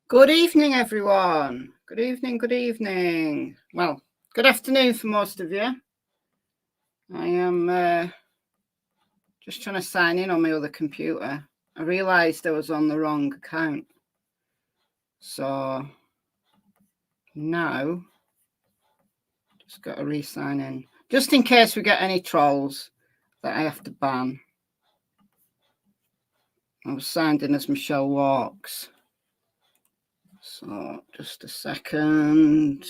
Good evening, everyone. Good evening, good evening. Well, good afternoon for most of you. I am just trying to sign in on my other computer. I realised I was on the wrong account. So now, just got to re-sign in. Just in case we get any trolls that I have to ban. I was signed in as Michelle Walks. So just a second.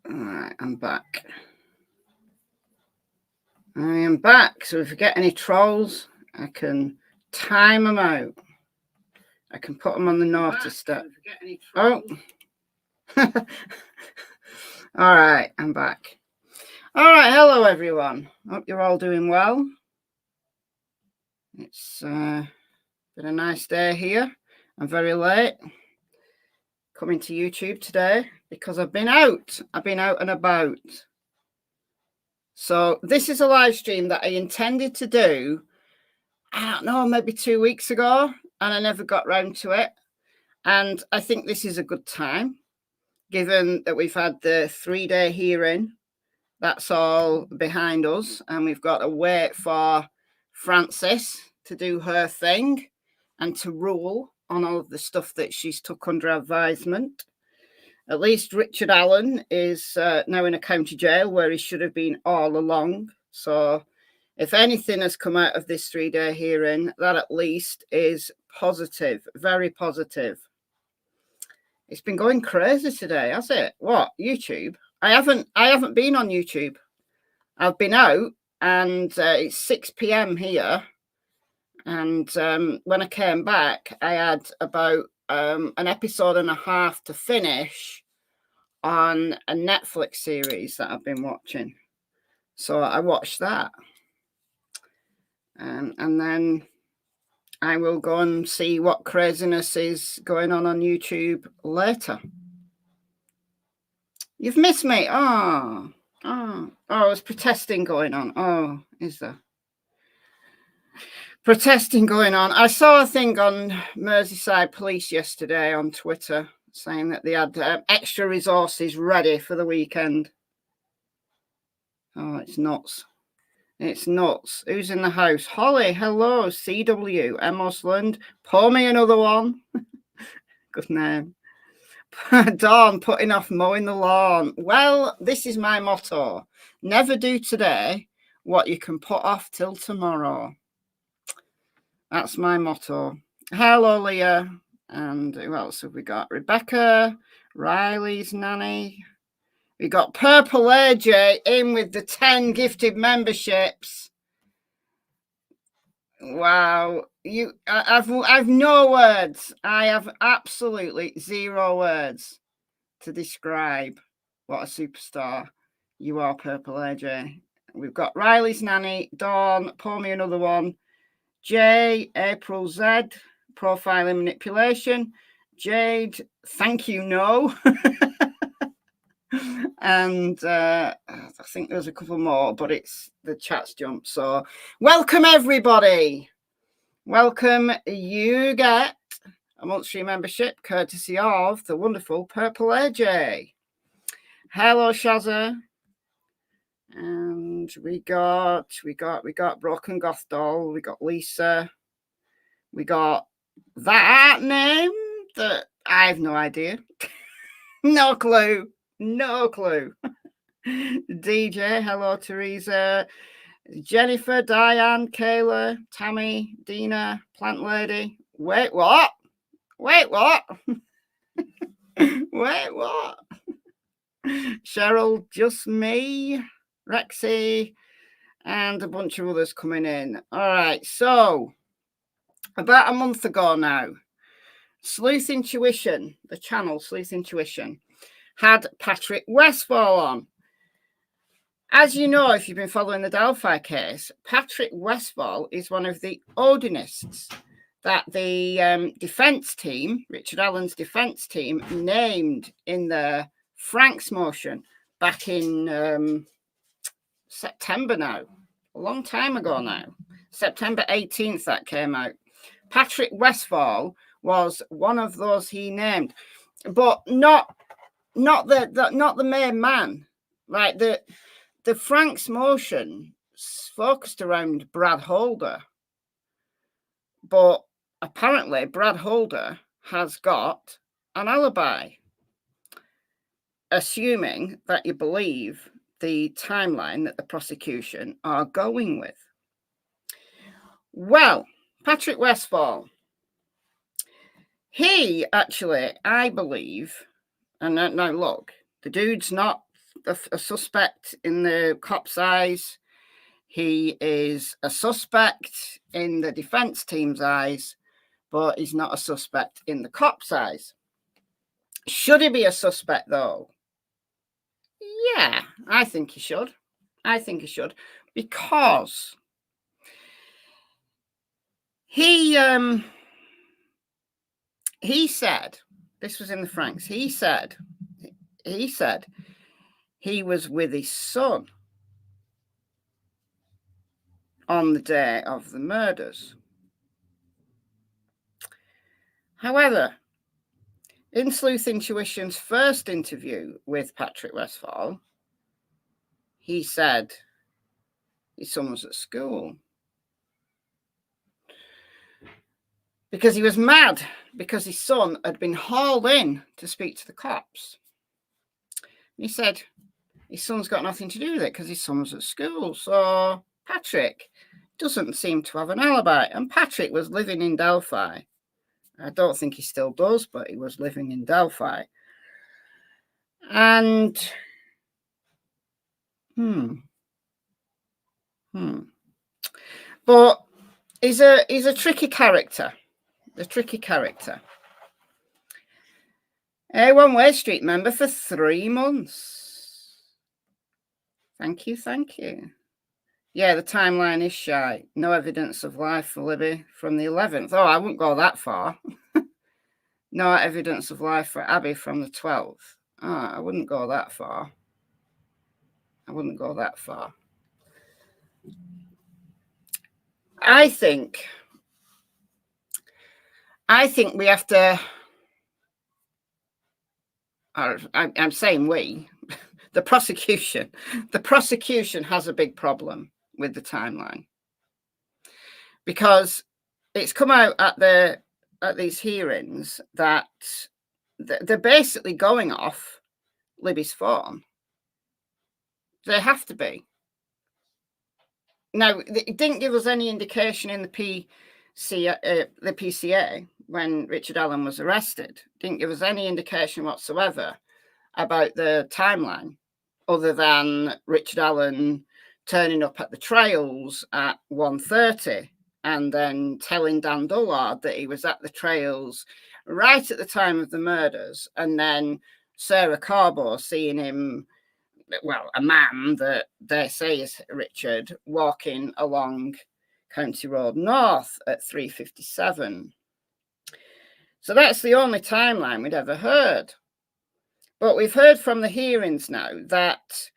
All right, I'm back. I am back. So if we get any trolls, I can time them out. I can put them on the naughty step. Oh. All right, I'm back. All right, hello everyone. Hope you're all doing well. It's been a nice day here. I'm very late coming to YouTube today because I've been out. I've been out and about. So this is a live stream that I intended to do, I don't know, maybe 2 weeks ago, and I never got round to it. And I think this is a good time, given that we've had the 3-day hearing. That's all behind us, and we've got to wait for Frances to do her thing and to rule on all of the stuff that she's took under advisement. At least Richard Allen is now in a county jail where he should have been all along. So if anything has come out of this 3-day hearing, that at least is positive, very positive. It's been going crazy today, has it? What, YouTube? I haven't been on YouTube. I've been out, and it's 6 p.m. here. And when I came back, I had about an episode and a half to finish on a Netflix series that I've been watching. So I watched that. And then I will go and see what craziness is going on YouTube later. You've missed me. Oh, there's protesting going on. Oh, is there? Protesting going on. I saw a thing on Merseyside Police yesterday on Twitter saying that they had extra resources ready for the weekend. Oh, it's nuts. It's nuts. Who's in the house? Holly, hello. CW, Emosland. Pour me another one. Good name. Dawn, putting off mowing the lawn. Well, this is my motto. Never do today what you can put off till tomorrow. That's my motto. Hello, Leah. And who else have we got? Rebecca, Riley's nanny. We got Purple AJ in with the 10 gifted memberships. Wow. I've no words. I have absolutely zero words to describe what a superstar you are, Purple AJ. We've got Riley's nanny, Dawn, pour me another one, Jay, April Z, profiling manipulation, Jade, thank you, no. And I think there's a couple more, but it's the chat's jumped. So welcome everybody. Welcome. You get a monthly membership courtesy of the wonderful Purple AJ. Hello, Shazza. And we got Broken Goth Doll. We got Lisa. We got that name that I have no idea. No clue. No clue. DJ, hello, Teresa. Jennifer, Diane, Kayla, Tammy, Dina, Plant Lady. Wait, what? Wait, what? Wait, what? Cheryl, just me, Rexy, and a bunch of others coming in. All right, so about a month ago now, Sleuth Intuition, the channel Sleuth Intuition, had Patrick Westfall on. As you know, if you've been following the Delphi case, Patrick Westfall is one of the Odinists that the defence team, Richard Allen's defence team, named in the Franks motion back in September now, a long time ago now. September 18th that came out. Patrick Westfall was one of those he named, but not the main man. Like the Frank's motion focused around Brad Holder, but apparently Brad Holder has got an alibi, assuming that you believe the timeline that the prosecution are going with. Well, Patrick Westfall, he actually, I believe, and now look, the dude's not a suspect in the cop's eyes. He is a suspect in the defense team's eyes, but he's not a suspect in the cop's eyes. Should he be a suspect, though? Yeah, I think he should. I think he should, because he said, this was in the Franks, he said he was with his son on the day of the murders. However, in Sleuth Intuition's first interview with Patrick Westfall, he said his son was at school because he was mad because his son had been hauled in to speak to the cops. He said his son's got nothing to do with it because his son was at school. So Patrick doesn't seem to have an alibi. And Patrick was living in Delphi. I don't think he still does, but he was living in Delphi. And but he's a tricky character. A tricky character. A1 Way Street member for 3 months. Thank you, thank you. Yeah, the timeline is shy. No evidence of life for Libby from the 11th. Oh, I wouldn't go that far. No evidence of life for Abby from the 12th. Oh, I wouldn't go that far. I wouldn't go that far. I think we have to, I'm saying we, the prosecution has a big problem with the timeline, because it's come out at these hearings that they're basically going off Libby's phone. They have to be. Now, it didn't give us any indication in the PCA when Richard Allen was arrested. Didn't give us any indication whatsoever about the timeline, other than Richard Allen turning up at the trails at 1:30 and then telling Dan Dullard that he was at the trails right at the time of the murders, and then Sarah Carbo seeing him, well, a man that they say is Richard, walking along County Road North at 3:57. So that's the only timeline we'd ever heard. But we've heard from the hearings now that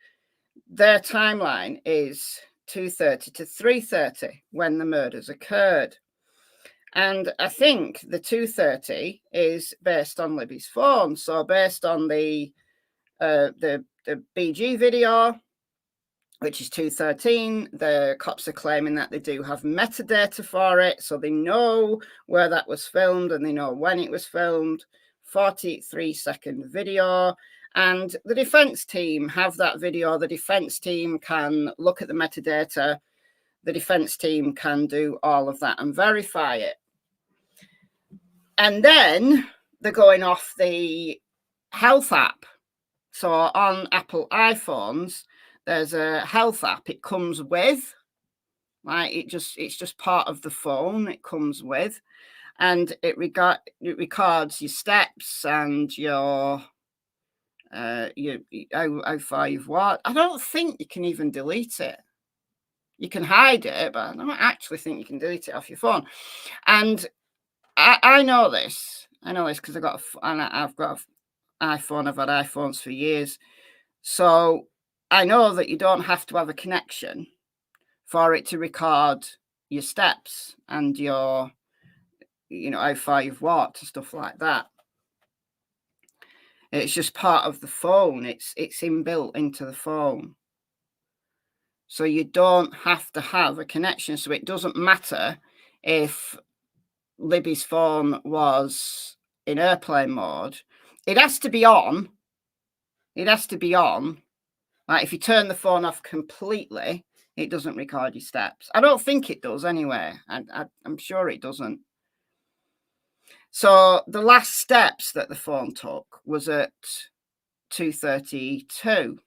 their timeline is 2:30 to 3:30 when the murders occurred. And I think the 2:30 is based on Libby's phone. So based on the BG video, which is 2:13, the cops are claiming that they do have metadata for it, so they know where that was filmed and they know when it was filmed. 43-second video, and the defense team have that video. The defense team can look at the metadata. The defense team can do all of that and verify it. And then they're going off the health app. So on Apple iPhones, there's a health app. It comes with, like, it's just part of the phone. It comes with, and it records your steps and your how far you've walked. I don't think you can even delete it. You can hide it, but I don't actually think you can delete it off your phone. And I know this. I know this because I've got an iPhone. I've had iPhones for years. So I know that you don't have to have a connection for it to record your steps and your, you know, how far you've walked and stuff like that. It's just part of the phone. It's inbuilt into the phone. So you don't have to have a connection. So it doesn't matter if Libby's phone was in airplane mode. It has to be on. It has to be on. Like if you turn the phone off completely, it doesn't record your steps. I don't think it does anyway. I'm sure it doesn't. So the last steps that the phone took was at 2:32.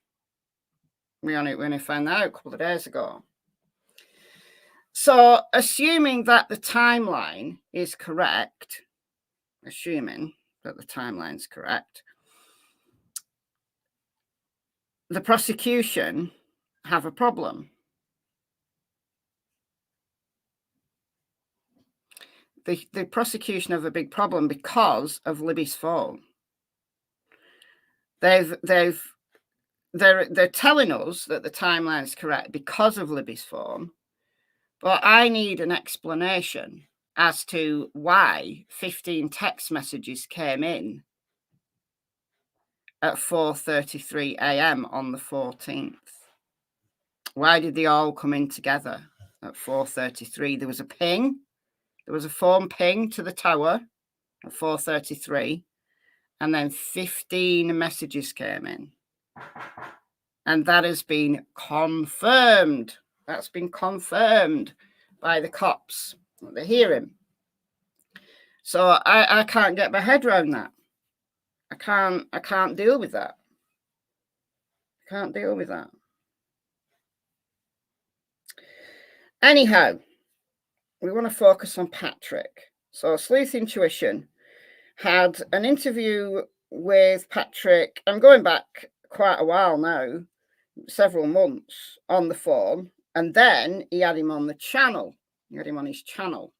We only found that out a couple of days ago. So assuming that the timeline is correct, the prosecution have a problem. The prosecution have a big problem because of Libby's phone. They're telling us that the timeline is correct because of Libby's phone, but I need an explanation as to why 15 text messages came in at 4:33 a.m. on the 14th. Why did they all come in together at 4:33? There was a ping. There was a phone ping to the tower at 4:33, and then 15 messages came in. And that has been confirmed. That's been confirmed by the cops. They hear him. So I can't get my head around that. I can't deal with that. I can't deal with that. Anyhow, we want to focus on Patrick. So Sleuth Intuition had an interview with Patrick. I'm going back quite a while now, several months on the phone. And then he had him on the channel. He had him on his channel.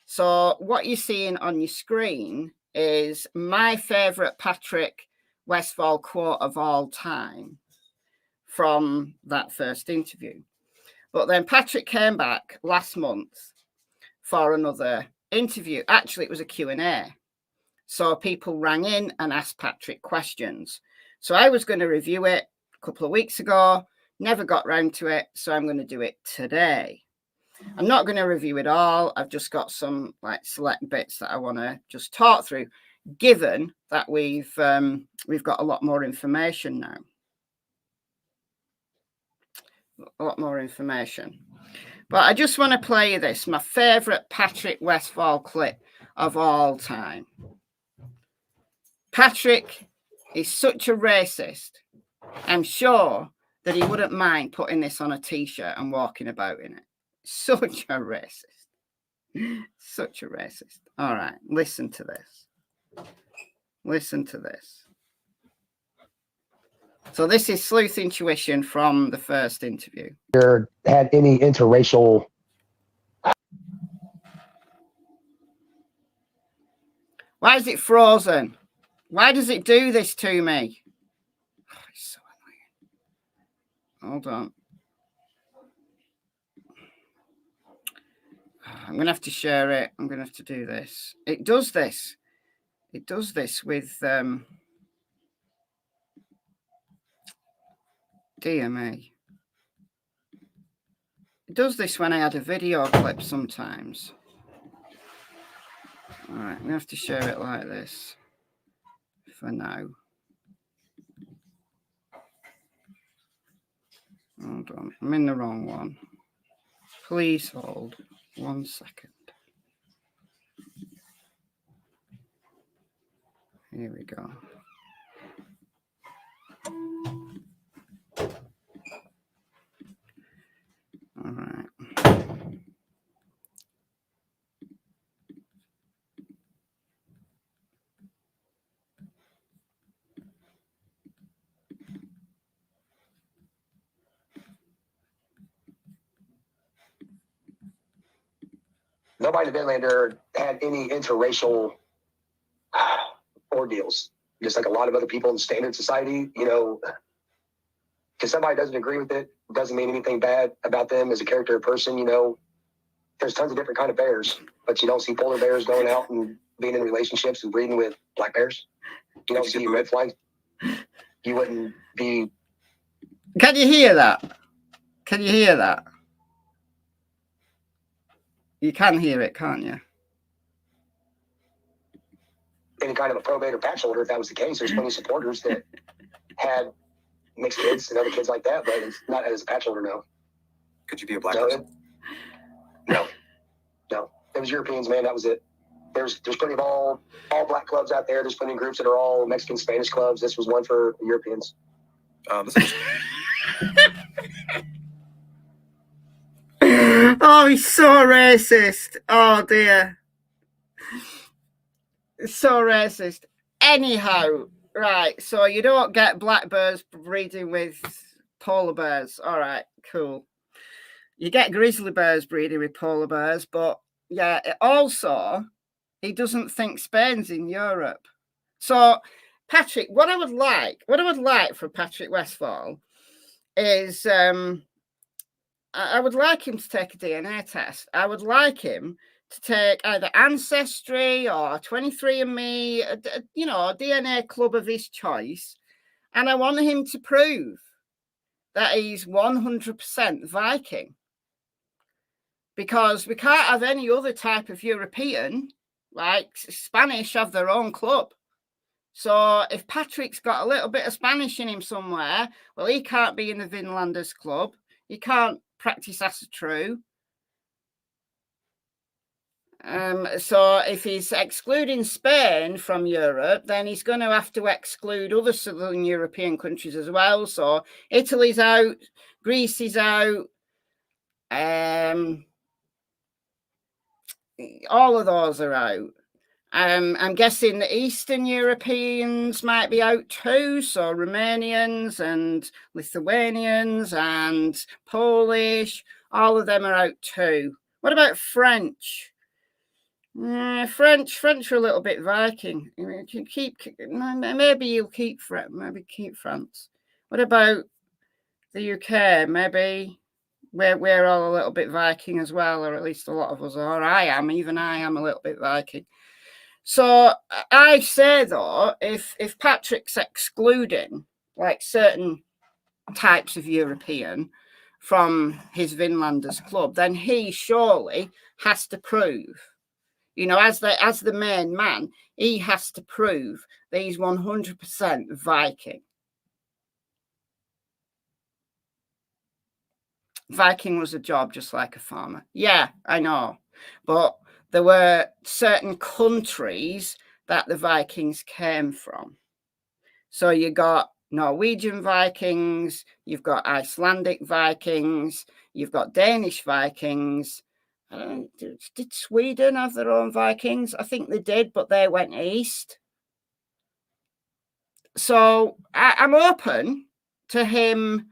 So what you're seeing on your screen is my favourite Patrick Westfall quote of all time from that first interview. But then Patrick came back last month for another interview. Actually, it was a Q&A. So people rang in and asked Patrick questions. So I was going to review it a couple of weeks ago, never got round to it. So I'm going to do it today. I'm not going to review it all. I've just got some like select bits that I want to just talk through, given that we've got a lot more information now. A lot more information. But I just want to play you this, my favourite Patrick Westfall clip of all time. Patrick is such a racist. I'm sure that he wouldn't mind putting this on a t-shirt and walking about in it. Such a racist. Such a racist. All right, listen to this. Listen to this. So this is Sleuth Intuition from the first interview. Had any interracial... Why is it frozen? Why does it do this to me? Oh, it's so annoying. Hold on. I'm going to have to share it. I'm going to have to do this. It does this. It does this with... dear me. It does this when I add a video clip sometimes. All right, I'm going to have to share it like this for now. Hold on, I'm in the wrong one. Please hold 1 second. Here we go. All right. Nobody in Vinlander had any interracial ordeals. Just like a lot of other people in standard society, you know, because somebody doesn't agree with it, doesn't mean anything bad about them as a character or person, you know. there's tons of different kind of bears, but you don't see polar bears going out and being in relationships and breeding with black bears. You don't see red flags. You wouldn't be. Can you hear that? Can you hear that? You can hear it, can't you? Any kind of a probate or patch holder, if that was the case. There's plenty of supporters that had mixed kids and other kids like that, but it's not as a patch holder, no. Could you be a black person? No. It was Europeans, man. That was it. There's plenty of all black clubs out there. There's plenty of groups that are all Mexican, Spanish clubs. This was one for Europeans. Oh, he's so racist. Oh dear. So racist. Anyhow, right. So you don't get black bears breeding with polar bears. All right, cool. You get grizzly bears breeding with polar bears, but yeah, also he doesn't think Spain's in Europe. So Patrick, what I would like from Patrick Westfall is I would like him to take a DNA test. I would like him to take either Ancestry or 23andMe, a DNA club of his choice. And I want him to prove that he's 100% Viking. Because we can't have any other type of European, like Spanish have their own club. So if Patrick's got a little bit of Spanish in him somewhere, well, he can't be in the Vinlanders club. He can't practice as a true. So if he's excluding Spain from Europe, then he's going to have to exclude other southern European countries as well. So Italy's out, Greece is out, all of those are out. I'm guessing the Eastern Europeans might be out too. So Romanians and Lithuanians and Polish, all of them are out too. What about French? French are a little bit Viking. You can maybe you'll keep France. What about the UK? Maybe we're all a little bit Viking as well, or at least a lot of us are. Even I am a little bit Viking. So I say though, if Patrick's excluding like certain types of European from his Vinlanders club, then he surely has to prove, as the main man, he has to prove that he's 100% Viking. Viking was a job just like a farmer. Yeah, I know. But there were certain countries that the Vikings came from. So you got Norwegian Vikings, you've got Icelandic Vikings, you've got Danish Vikings. Did Sweden have their own Vikings? I think they did, but they went east. So I'm open to him,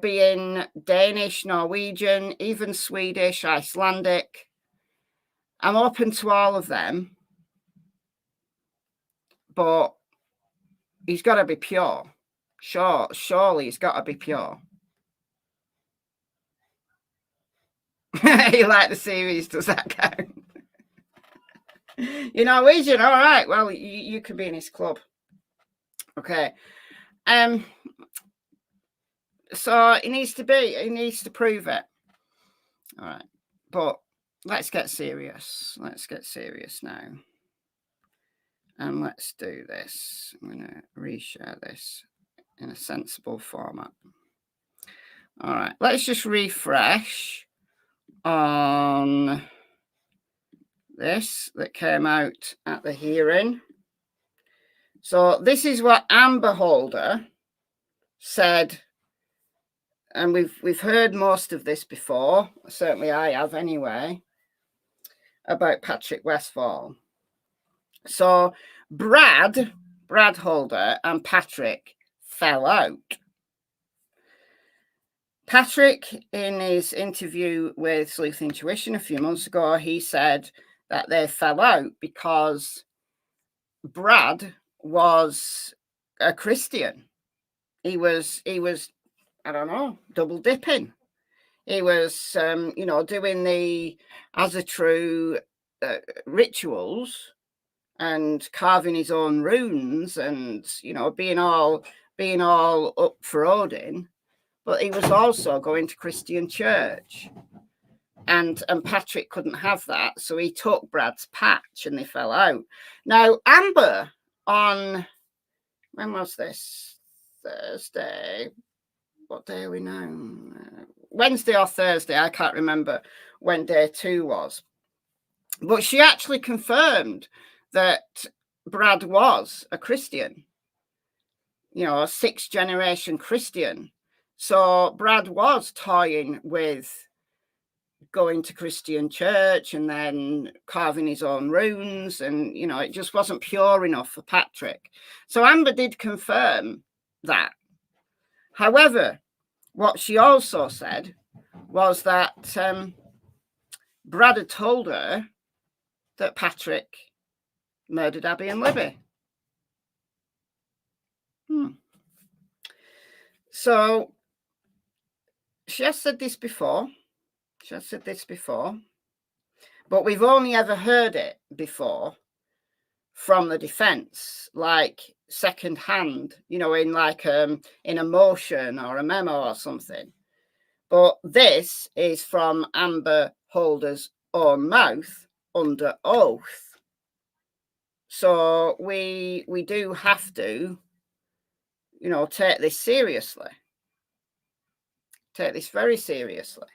being Danish, Norwegian, even Swedish, Icelandic. I'm open to all of them. But he's got to be pure. Surely he's got to be pure. You like the series, does that count? You're Norwegian, all right. Well, you could be in his club. Okay. So he needs to prove it. All right. But let's get serious. Let's get serious now. And let's do this. I'm going to reshare this in a sensible format. All right. Let's just refresh on this that came out at the hearing. So this is what Amber Holder said, and we've heard most of this before. Certainly I have anyway, about Patrick Westfall. So Brad Holder and Patrick fell out. Patrick, in his interview with Sleuth Intuition a few months ago, he said that they fell out because Brad was a Christian. He was, I don't know, double dipping. He was, doing the as a true rituals and carving his own runes and, being all up for Odin. But he was also going to Christian church. And Patrick couldn't have that. So he took Brad's patch and they fell out. Now, Amber on, when was this? Thursday. What day are we now? Wednesday or Thursday. I can't remember when day 2 was. But she actually confirmed that Brad was a Christian, a 6th generation Christian. So Brad was toying with going to Christian church and then carving his own runes. And, it just wasn't pure enough for Patrick. So Amber did confirm that. However, what she also said was that Brad had told her that Patrick murdered Abby and Libby. So she has said this before. But we've only ever heard it before from the defense, like secondhand, in like in a motion or a memo or something. But this is from Amber Holder's own mouth under oath. So we do have to, take this seriously. Take this very seriously.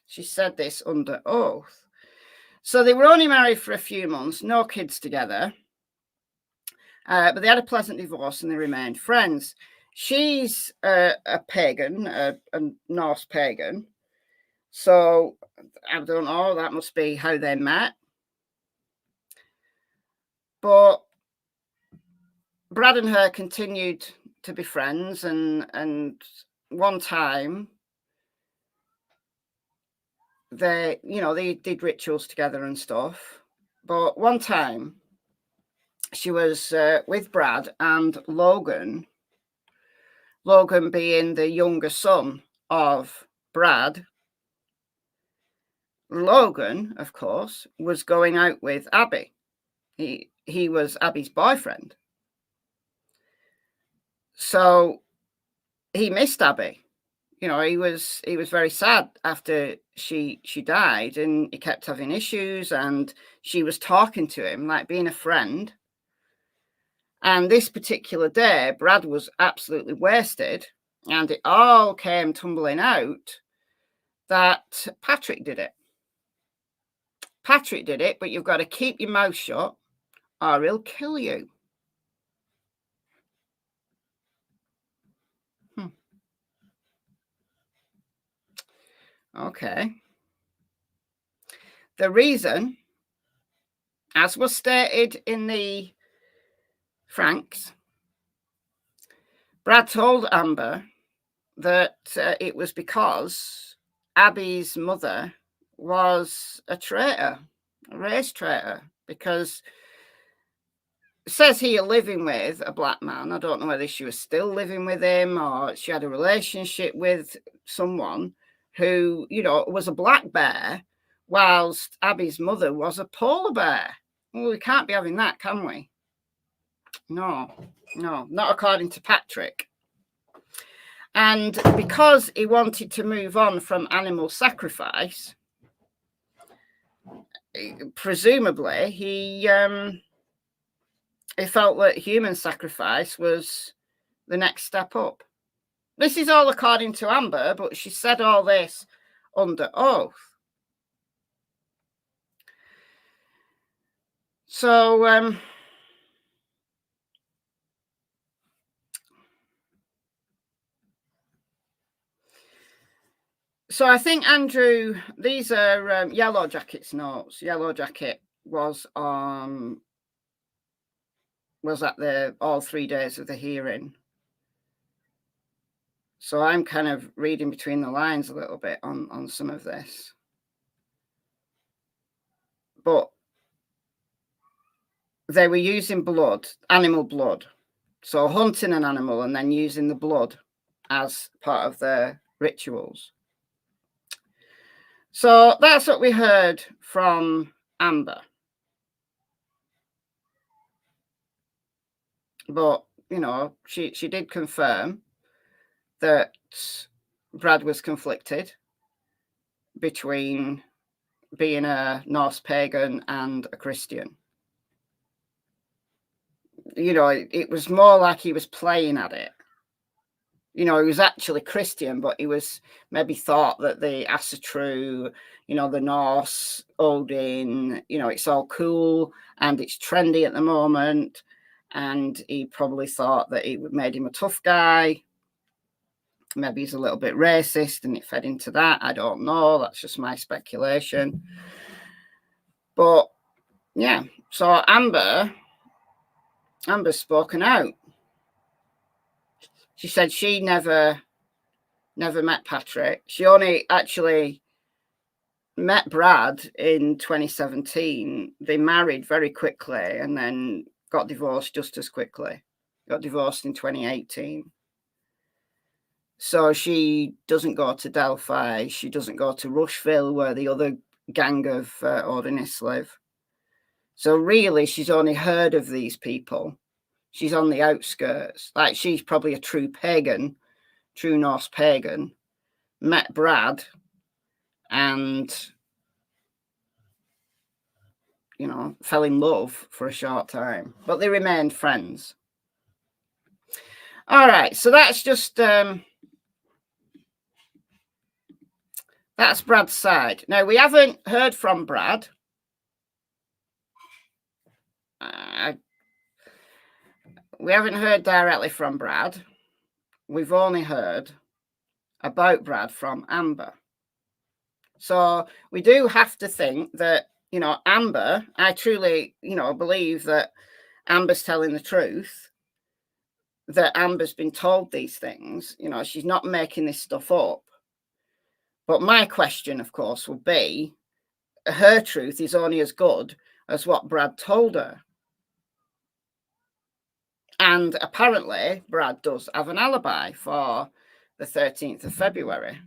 She said this under oath. So they were only married for a few months, no kids together. But they had a pleasant divorce and they remained friends. She's a pagan, a Norse pagan. So I don't know, that must be how they met. But Brad and her continued to be friends, and one time they did rituals together and stuff. But one time she was with Brad and Logan being the younger son of Brad. Logan, of course, was going out with Abby. He was Abby's boyfriend. So he missed Abby. He was very sad after she died, and he kept having issues, and she was talking to him like being a friend. And this particular day, Brad was absolutely wasted, and it all came tumbling out that Patrick did it. Patrick did it, but you've got to keep your mouth shut or he'll kill you. Okay. The reason, as was stated in the Franks, Brad told Amber that it was because Abby's mother was a traitor, a race traitor, because it says here living with a black man. I don't know whether she was still living with him or she had a relationship with someone who, was a black bear, whilst Abby's mother was a polar bear. Well, we can't be having that, can we? No, not according to Patrick. And because he wanted to move on from animal sacrifice, presumably he felt that human sacrifice was the next step up. This is all according to Amber, but she said all this under oath. So I think, Andrew, these are Yellow Jacket's notes. Yellow Jacket was at all 3 days of the hearing. So I'm kind of reading between the lines a little bit on some of this. But they were using blood, animal blood. So hunting an animal and then using the blood as part of their rituals. So that's what we heard from Amber. But, you know, she did confirm that Brad was conflicted between being a Norse pagan and a Christian. You know, it was more like he was playing at it. You know, he was actually Christian, but he was maybe thought that the Asatru, you know, the Norse, Odin, you know, it's all cool and it's trendy at the moment. And he probably thought that it made him a tough guy. Maybe he's a little bit racist and it fed into that. I don't know. That's just my speculation. But yeah, so Amber's spoken out. She said she never met Patrick. She only actually met Brad in 2017. They married very quickly and then got divorced just as quickly. Got divorced in 2018. So she doesn't go to Delphi. She doesn't go to Rushville, where the other gang of Odinists live. So really, she's only heard of these people. She's on the outskirts. Like, she's probably a true pagan, true Norse pagan, met Brad and, you know, fell in love for a short time. But they remained friends. All right, so that's just... that's Brad's side. Now, we haven't heard from Brad. We haven't heard directly from Brad. We've only heard about Brad from Amber. So we do have to think that, you know, Amber, I truly, you know, believe that Amber's telling the truth, that Amber's been told these things. You know, she's not making this stuff up. But my question, of course, will be, her truth is only as good as what Brad told her. And apparently, Brad does have an alibi for the 13th of February.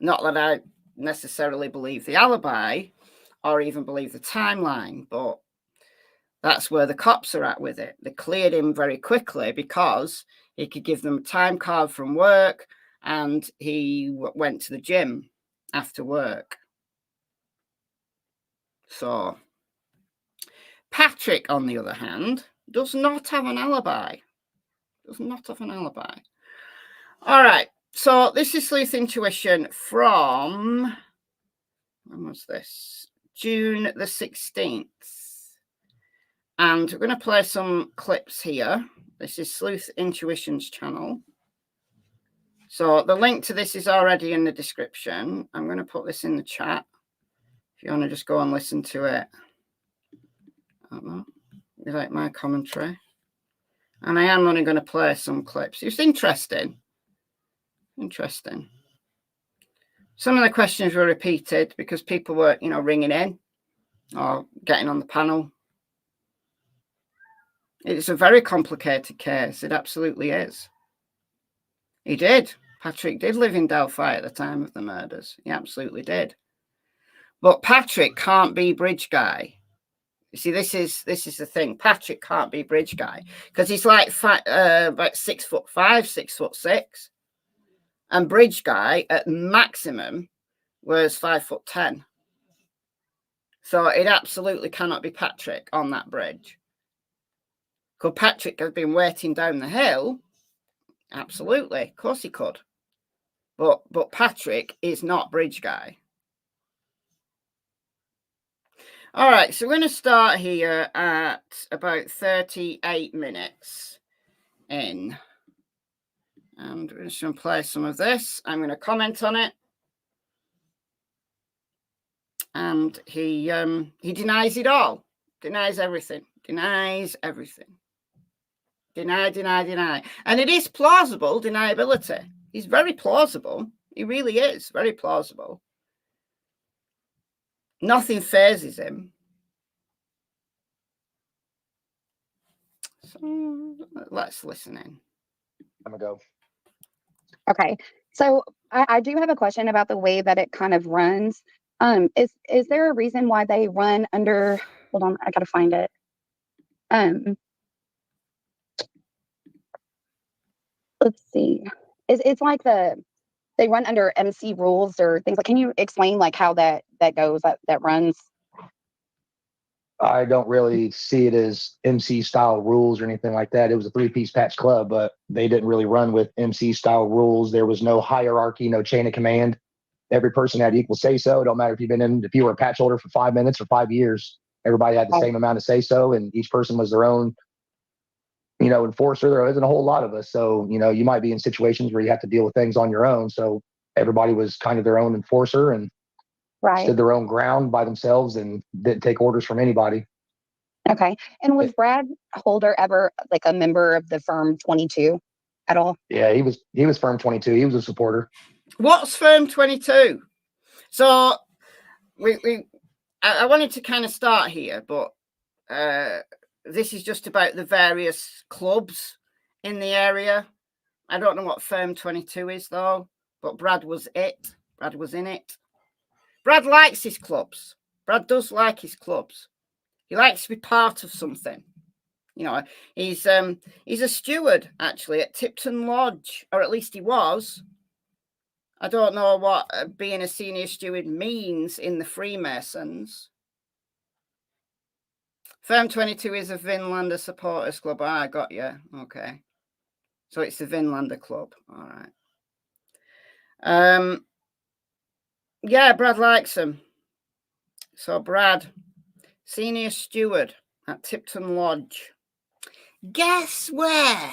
Not that I necessarily believe the alibi or even believe the timeline, but that's where the cops are at with it. They cleared him very quickly because he could give them a time card from work and he went to the gym after work. So Patrick, on the other hand, does not have an alibi. Does not have an alibi. All right. So this is Sleuth Intuition from, when was this? June the 16th. And we're going to play some clips here. This is Sleuth Intuition's channel. So the link to this is already in the description. I'm going to put this in the chat. If you want to just go and listen to it. I don't know. You like my commentary? And I am only going to play some clips. It's interesting. Interesting. Some of the questions were repeated because people were, you know, ringing in or getting on the panel. It's a very complicated case. It absolutely is. He did. Patrick did live in Delphi at the time of the murders. He absolutely did. But Patrick can't be Bridge Guy. You see, this is the thing. Patrick can't be Bridge Guy because he's like about 6'5", 6'6", and Bridge Guy at maximum was 5'10". So it absolutely cannot be Patrick on that bridge. Could Patrick have been waiting down the hill? Absolutely, of course he could. But Patrick is not Bridge Guy. All right, so we're going to start here at about 38 minutes in. And we're just going to play some of this. I'm going to comment on it. And he denies it all. Denies everything. Denies everything. Deny. And it is plausible deniability. He's very plausible. He really is very plausible. Nothing phases him. So let's listen in. I'm gonna go. Okay. So I do have a question about the way that it kind of runs. Is there a reason why they run under, hold on, I gotta find it. Let's see. It's like they run under MC rules or things like, can you explain like how that goes, that runs? I don't really see it as MC style rules or anything like that. It was a 3-piece patch club, but they didn't really run with MC style rules. There was no hierarchy, no chain of command. Every person had equal say so. It don't matter if you were a patch holder for 5 minutes or 5 years, everybody had the same amount of say so, and each person was their own, enforcer. There isn't a whole lot of us. So, you might be in situations where you have to deal with things on your own. So everybody was kind of their own enforcer and stood their own ground by themselves and didn't take orders from anybody. Okay. And was Brad Holder ever like a member of the firm 22 at all? Yeah, he was firm 22. He was a supporter. What's firm 22? So I wanted to kind of start here, but this is just about the various clubs in the area. I don't know what firm 22 is though, but Brad was it. Brad was in it. Brad likes his clubs. Brad does like his clubs. He likes to be part of something. He's a steward actually at Tipton Lodge, or at least he was. I don't know what being a senior steward means in the Freemasons. Firm 22 is a Vinlander supporters club. I got you. Okay. So it's the Vinlander club. All right. Yeah, Brad likes him. So Brad, senior steward at Tipton Lodge. Guess where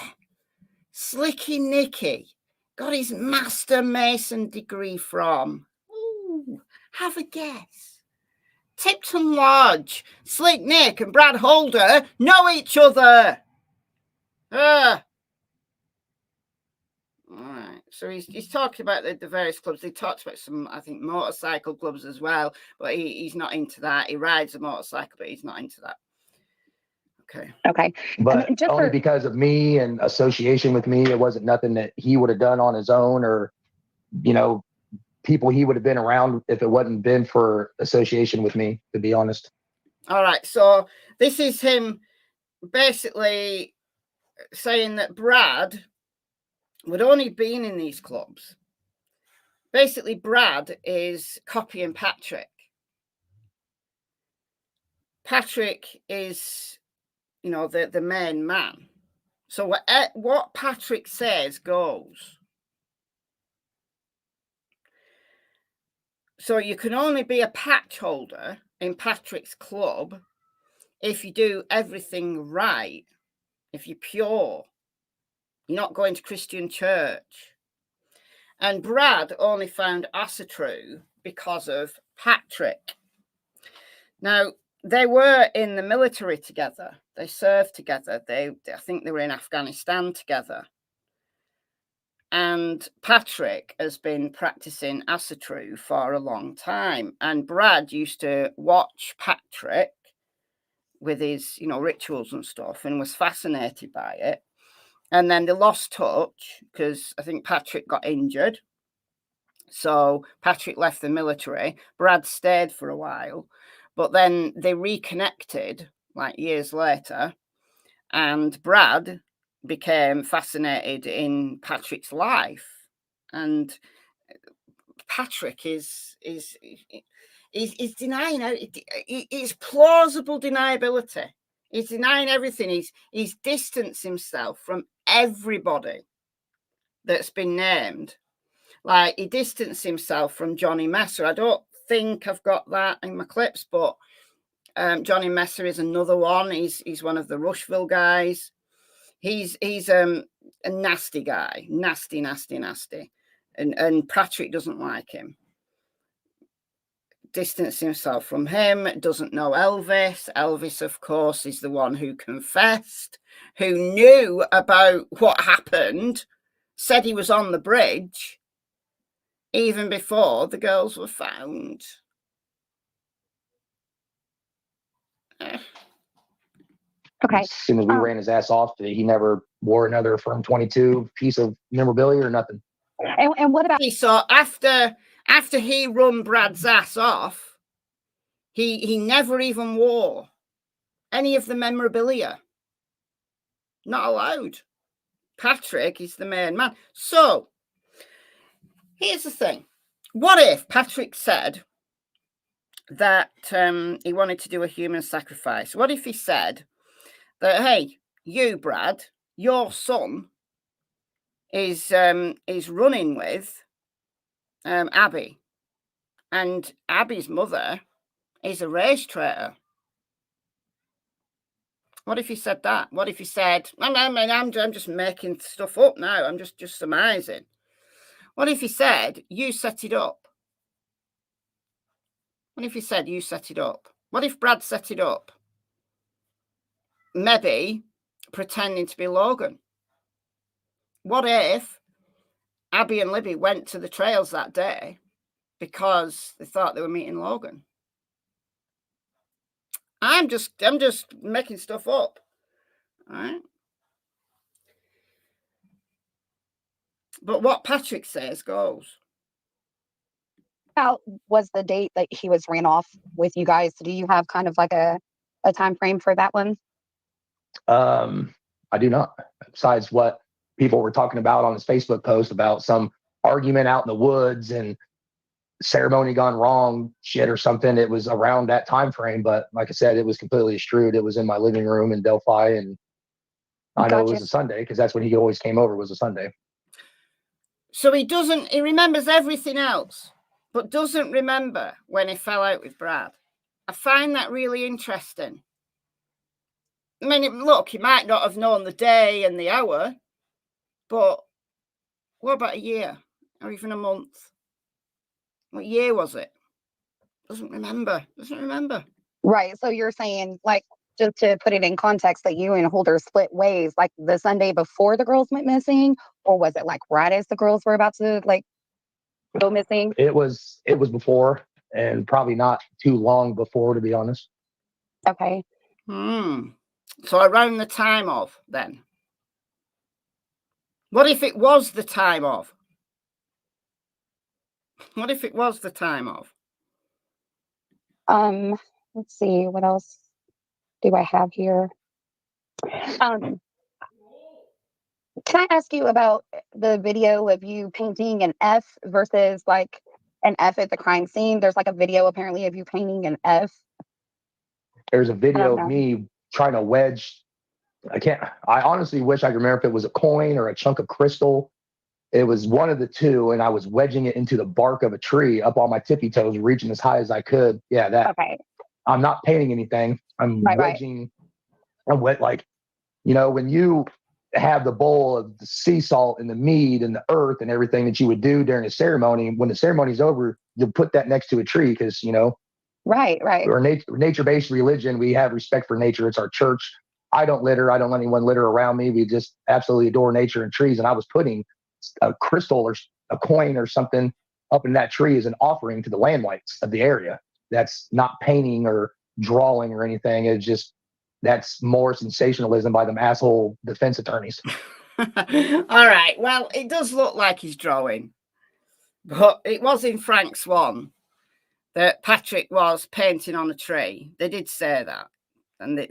Slicky Nicky got his Master Mason degree from? Ooh, have a guess. Tipton Lodge. Slick Nick and Brad Holder know each other. All right. So he's talking about the various clubs. He talks about some, I think, motorcycle clubs as well, but he's not into that. He rides a motorcycle, but he's not into that. Okay. But only because of me and association with me, it wasn't nothing that he would have done on his own or, people he would have been around if it wasn't been for association with me, to be honest. All right. So this is him basically saying that Brad would only been in these clubs. Basically, Brad is copying Patrick. Patrick is, the main man. So what Patrick says goes. So you can only be a patch holder in Patrick's club if you do everything right, if you're pure, you're not going to Christian church. And Brad only found Asatru because of Patrick. Now, they were in the military together. They served together. I think they were in Afghanistan together. And Patrick has been practicing Asatru for a long time. And Brad used to watch Patrick with his, rituals and stuff and was fascinated by it. And then they lost touch because I think Patrick got injured. So Patrick left the military. Brad stayed for a while. But then they reconnected like years later. And Brad became fascinated in Patrick's life, and Patrick is denying it. It's plausible deniability. He's denying everything. He's distanced himself from everybody that's been named. Like he distanced himself from Johnny Messer. I don't think I've got that in my clips, but Johnny Messer is another one. He's one of the Rushville guys. He's a nasty guy, nasty, and Patrick doesn't like him. Distance himself from him. Doesn't know Elvis. Elvis, of course, is the one who confessed, who knew about what happened, said he was on the bridge even before the girls were found. Okay. As soon as we ran his ass off, he never wore another Firm 22 piece of memorabilia or nothing. And what about So after he run Brad's ass off, he never even wore any of the memorabilia. Not allowed. Patrick is the main man. So here's the thing. What if Patrick said that he wanted to do a human sacrifice? What if he said that, hey, you, Brad, your son is running with Abby, and Abby's mother is a race traitor? What if he said that? What if he said, I'm just making stuff up now. I'm just surmising. What if he said, you set it up? What if he said, you set it up? What if Brad set it up? Maybe pretending to be Logan. What if Abby and Libby went to the trails that day because they thought they were meeting Logan? I'm just making stuff up. All right. But what Patrick says goes. how was the date that he was ran off with you guys? Do you have kind of like a time frame for that one? I do not. Besides what people were talking about on his Facebook post about some argument out in the woods and ceremony gone wrong shit or something. It was around that time frame, but like I said, it was completely estrewed. It was in my living room in Delphi, and I know it was a Sunday because that's when he always came over, was a Sunday. So he remembers everything else, but doesn't remember when he fell out with Brad. I find that really interesting. I mean, look, he might not have known the day and the hour, but what about a year or even a month? What year was it? Doesn't remember. Right. So you're saying, like, just to put it in context, that you and Holder split ways, like the Sunday before the girls went missing, or was it like right as the girls were about to like go missing? It was before, and probably not too long before, to be honest. Okay. So around the time of then. What if it was the time of? Let's see, what else do I have here? Can I ask you about the video of you painting an F versus like an F at the crime scene? There's like a video apparently of you painting an F. There's a video of me trying to wedge. I honestly wish I could remember if it was a coin or a chunk of crystal. It was one of the two, and I was wedging it into the bark of a tree up on my tippy toes, reaching as high as I could. Yeah, that. Okay. I'm not painting anything. I'm wedging. I'm wet, like, when you have the bowl of the sea salt and the mead and the earth and everything that you would do during a ceremony. When the ceremony's over, you'll put that next to a tree because, Right. we're a nature-based religion. We have respect for nature. It's our church. I don't litter. I don't let anyone litter around me. We just absolutely adore nature and trees. And I was putting a crystal or a coin or something up in that tree as an offering to the landlights of the area. That's not painting or drawing or anything. It's just, that's more sensationalism by them asshole defense attorneys. All right. Well, it does look like he's drawing, but it was in Frank's one that Patrick was painting on a tree. They did say that, and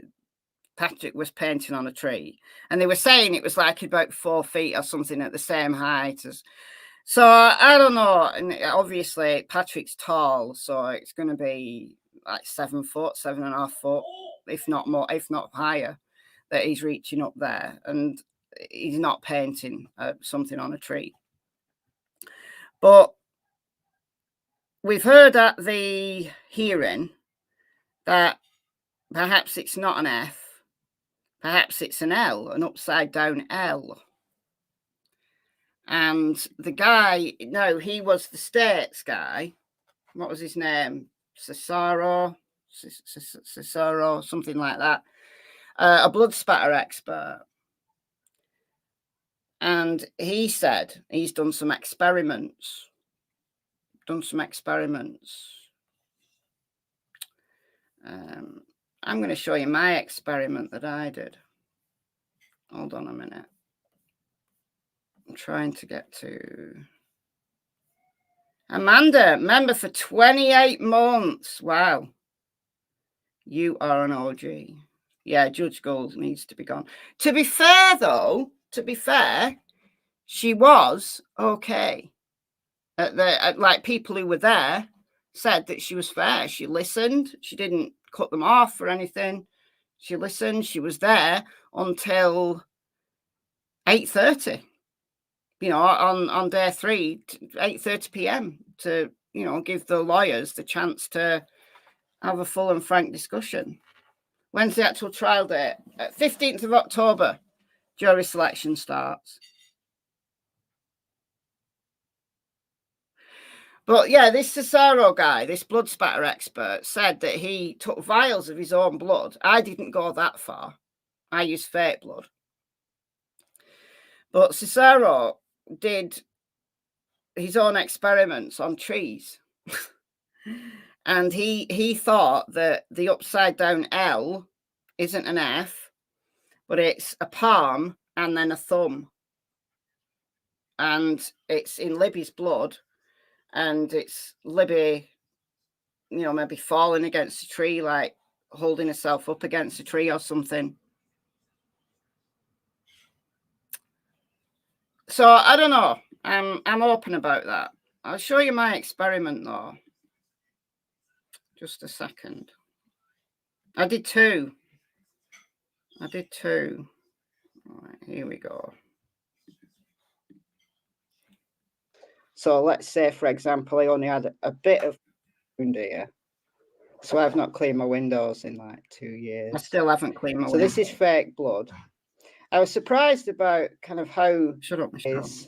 Patrick was painting on a tree, and they were saying it was like about 4 feet or something at the same height as. So I don't know. And obviously Patrick's tall, so it's going to be like 7 foot, 7.5 foot, if not more, if not higher, that he's reaching up there, and he's not painting something on a tree. But we've heard at the hearing that perhaps it's not an F, perhaps it's an L, an upside down L. And the guy, no, he was the States guy. What was his name? Cesaro, something like that. A blood spatter expert. And he said he's done some experiments. I'm going to show you my experiment that I did. Hold on a minute. I'm trying to get to Amanda, member for 28 months. Wow. You are an OG. Yeah, Judge Gold needs to be gone. To be fair, though, she was okay. Like people who were there said that she was fair. She listened. She didn't cut them off or anything. She listened. She was there until 8:30. You know, on day 3, 8:30 p.m. to, you know, give the lawyers the chance to have a full and frank discussion. When's the actual trial date? 15th of October, jury selection starts. But yeah, this Cicero guy, this blood spatter expert, said that he took vials of his own blood. I didn't go that far. I used fake blood. But Cicero did his own experiments on trees. And he thought that the upside down L isn't an F, but it's a palm and then a thumb. And it's in Libby's blood. And it's Libby, you know, maybe falling against a tree, like holding herself up against a tree or something. So I don't know. I'm open about that. I'll show you my experiment though. Just a second. I did two. All right, here we go. So let's say, for example, I only had a bit of wound here. So I've not cleaned my windows in like 2 years. I still haven't cleaned my windows. So this is fake blood. I was surprised about kind of how is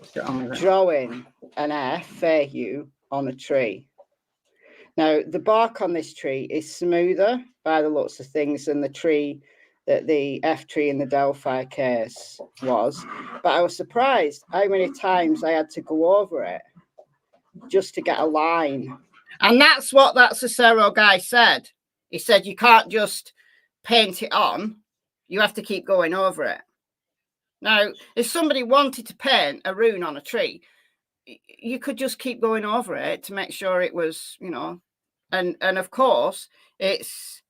drawing an F, AU, on a tree. Now, the bark on this tree is smoother by the looks of things than the tree that the F tree in the Delphi case was. But I was surprised how many times I had to go over it just to get a line. And that's what that Cicero guy said. He said, you can't just paint it on. You have to keep going over it. Now, if somebody wanted to paint a rune on a tree, you could just keep going over it to make sure it was, you know, and of course, it's,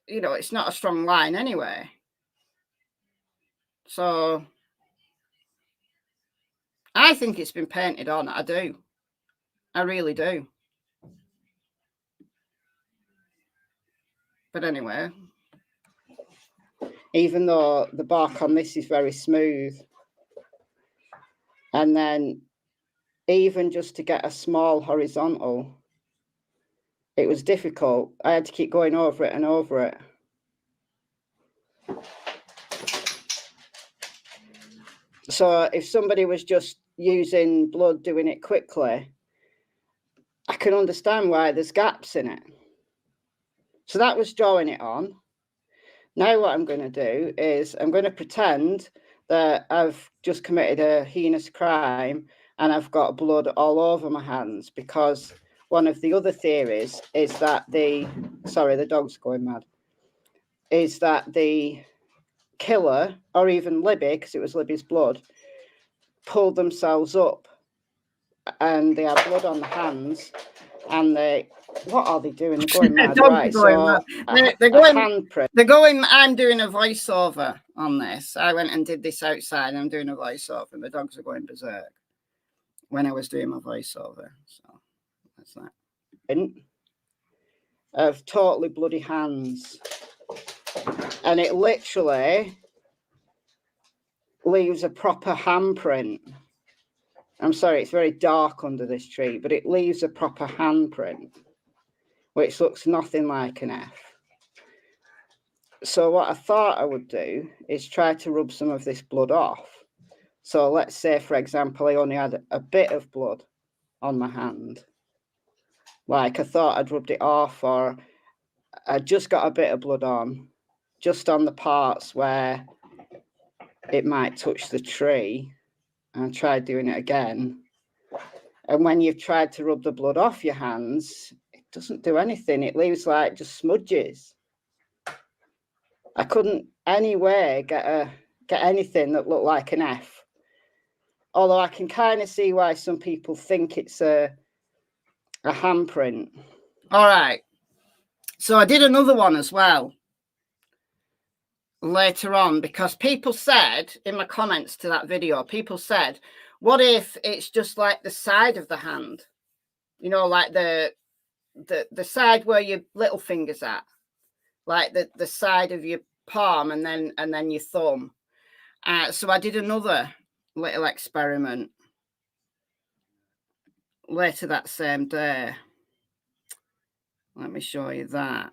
you know, it's not a strong line anyway. So I think it's been painted on. I do. I really do. But anyway, even though the bark on this is very smooth, and then even just to get a small horizontal, it was difficult. I had to keep going over it and over it. So if somebody was just using blood, doing it quickly, I can understand why there's gaps in it. So that was drawing it on. Now what I'm going to do is I'm going to pretend that I've just committed a heinous crime and I've got blood all over my hands, because one of the other theories is that the dog's going mad, is that the killer, or even Libby, because it was Libby's blood, pulled themselves up and they have blood on the hands, and they, what are they doing? They're going mad, right? They're going handprint. They're going, I'm doing a voiceover on this. I went and did this outside. I'm doing a voiceover, and the dogs are going berserk when I was doing my voiceover. So that's that. Of totally bloody hands. And it literally leaves a proper handprint. I'm sorry, it's very dark under this tree, but it leaves a proper handprint, which looks nothing like an F. So what I thought I would do is try to rub some of this blood off. So let's say, for example, I only had a bit of blood on my hand. Like I thought I'd rubbed it off, or I just got a bit of blood on, just on the parts where it might touch the tree. And I tried doing it again. And when you've tried to rub the blood off your hands, it doesn't do anything. It leaves like just smudges. I couldn't anyway get anything that looked like an F. Although I can kind of see why some people think it's a handprint. All right. So I did another one as well later on, because people said in my comments to that video, people said, what if it's just like the side of the hand? You know, like the side where your little finger's at, like the side of your palm and then your thumb. So I did another little experiment later that same day. Let me show you that.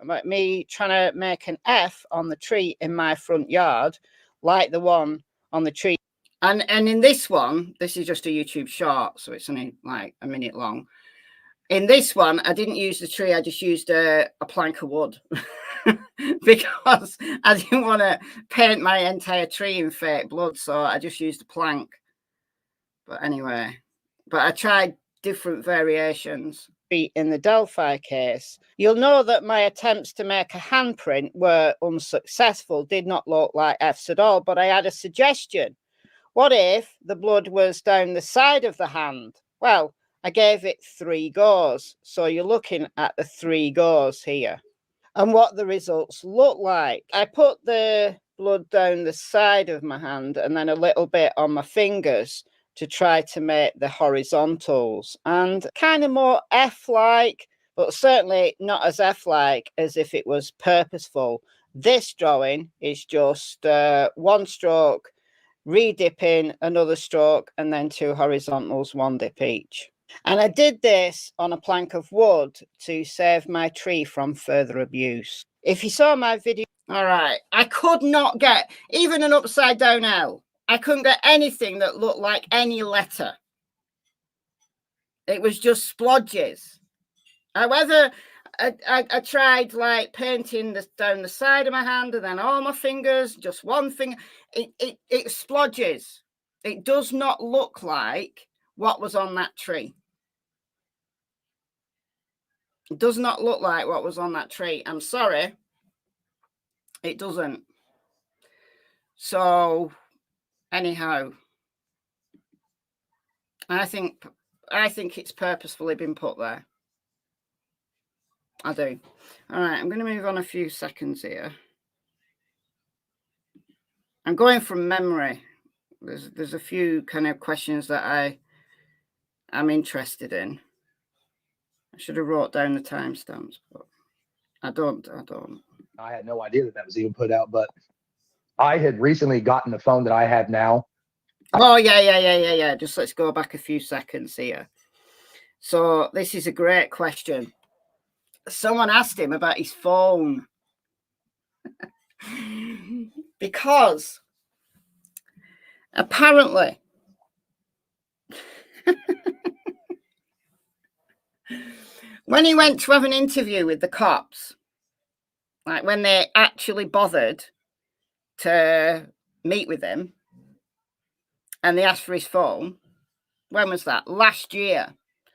About me trying to make an F on the tree in my front yard, like the one on the tree. And in this one, this is just a YouTube short, so it's only like a minute long. In this one, I didn't use the tree. I just used a plank of wood because I didn't want to paint my entire tree in fake blood. So I just used a plank. But anyway, but I tried different variations. In the Delphi case, you'll know that my attempts to make a handprint were unsuccessful, did not look like F's at all. But I had a suggestion. What if the blood was down the side of the hand? Well, I gave it 3 goes. So you're looking at the 3 goes here and what the results look like. I put the blood down the side of my hand and then a little bit on my fingers to try to make the horizontals, and kind of more F-like, but certainly not as F-like as if it was purposeful. This drawing is just 1 stroke, re-dipping, another stroke, and then 2 horizontals, 1 dip each. And I did this on a plank of wood to save my tree from further abuse. If you saw my video, all right, I could not get even an upside down L. I couldn't get anything that looked like any letter. It was just splodges. However, I tried like painting down the side of my hand and then all my fingers, just one finger. It splodges. It does not look like what was on that tree. It does not look like what was on that tree. I'm sorry. It doesn't. So anyhow, I think it's purposefully been put there. I do. All right, I'm going to move on a few seconds here. I'm going from memory. There's a few kind of questions that I'm interested in. I should have wrote down the timestamps, but I don't. I had no idea that was even put out, but I had recently gotten the phone that I have now. Oh, yeah. Just let's go back a few seconds here. So this is a great question. Someone asked him about his phone. Because apparently when he went to have an interview with the cops, like when they actually bothered to meet with him and they asked for his phone, when was that? Last year.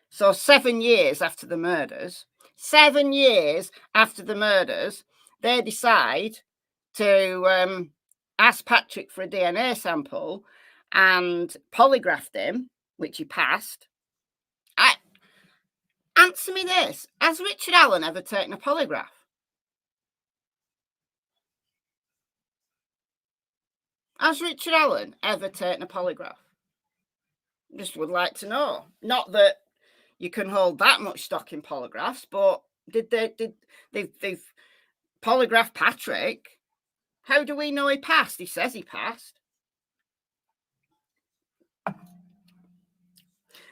So 7 years after the murders, 7 years after the murders, they decide to ask Patrick for a DNA sample and polygraphed him, which he passed. Answer me this. Has Richard Allen ever taken a polygraph? Has Richard Allen ever taken a polygraph? Just would like to know. Not that you can hold that much stock in polygraphs, but they've polygraphed Patrick? How do we know he passed? He says he passed.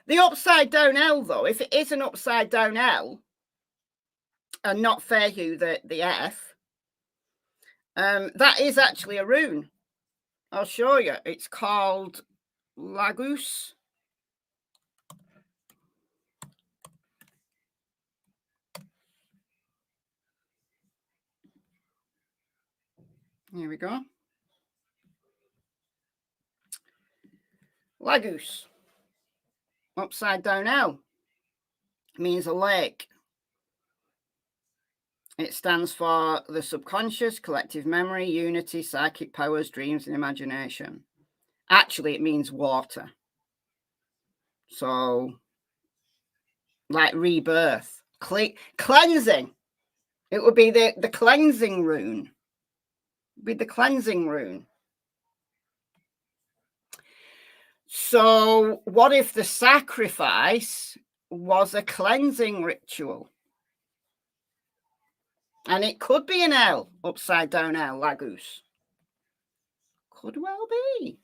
The upside down L, though, if it is an upside down L and not Fairhue, the F, that is actually a rune. I'll show you. It's called Lagus. Here we go. Lagus. Upside down L means a lake. It stands for the subconscious, collective memory, unity, psychic powers, dreams, and imagination. Actually, it means water. So, like rebirth, cleansing. It would be the cleansing rune. Be the cleansing rune. So, what if the sacrifice was a cleansing ritual? And it could be an L, upside down L, Lagus. Could well be.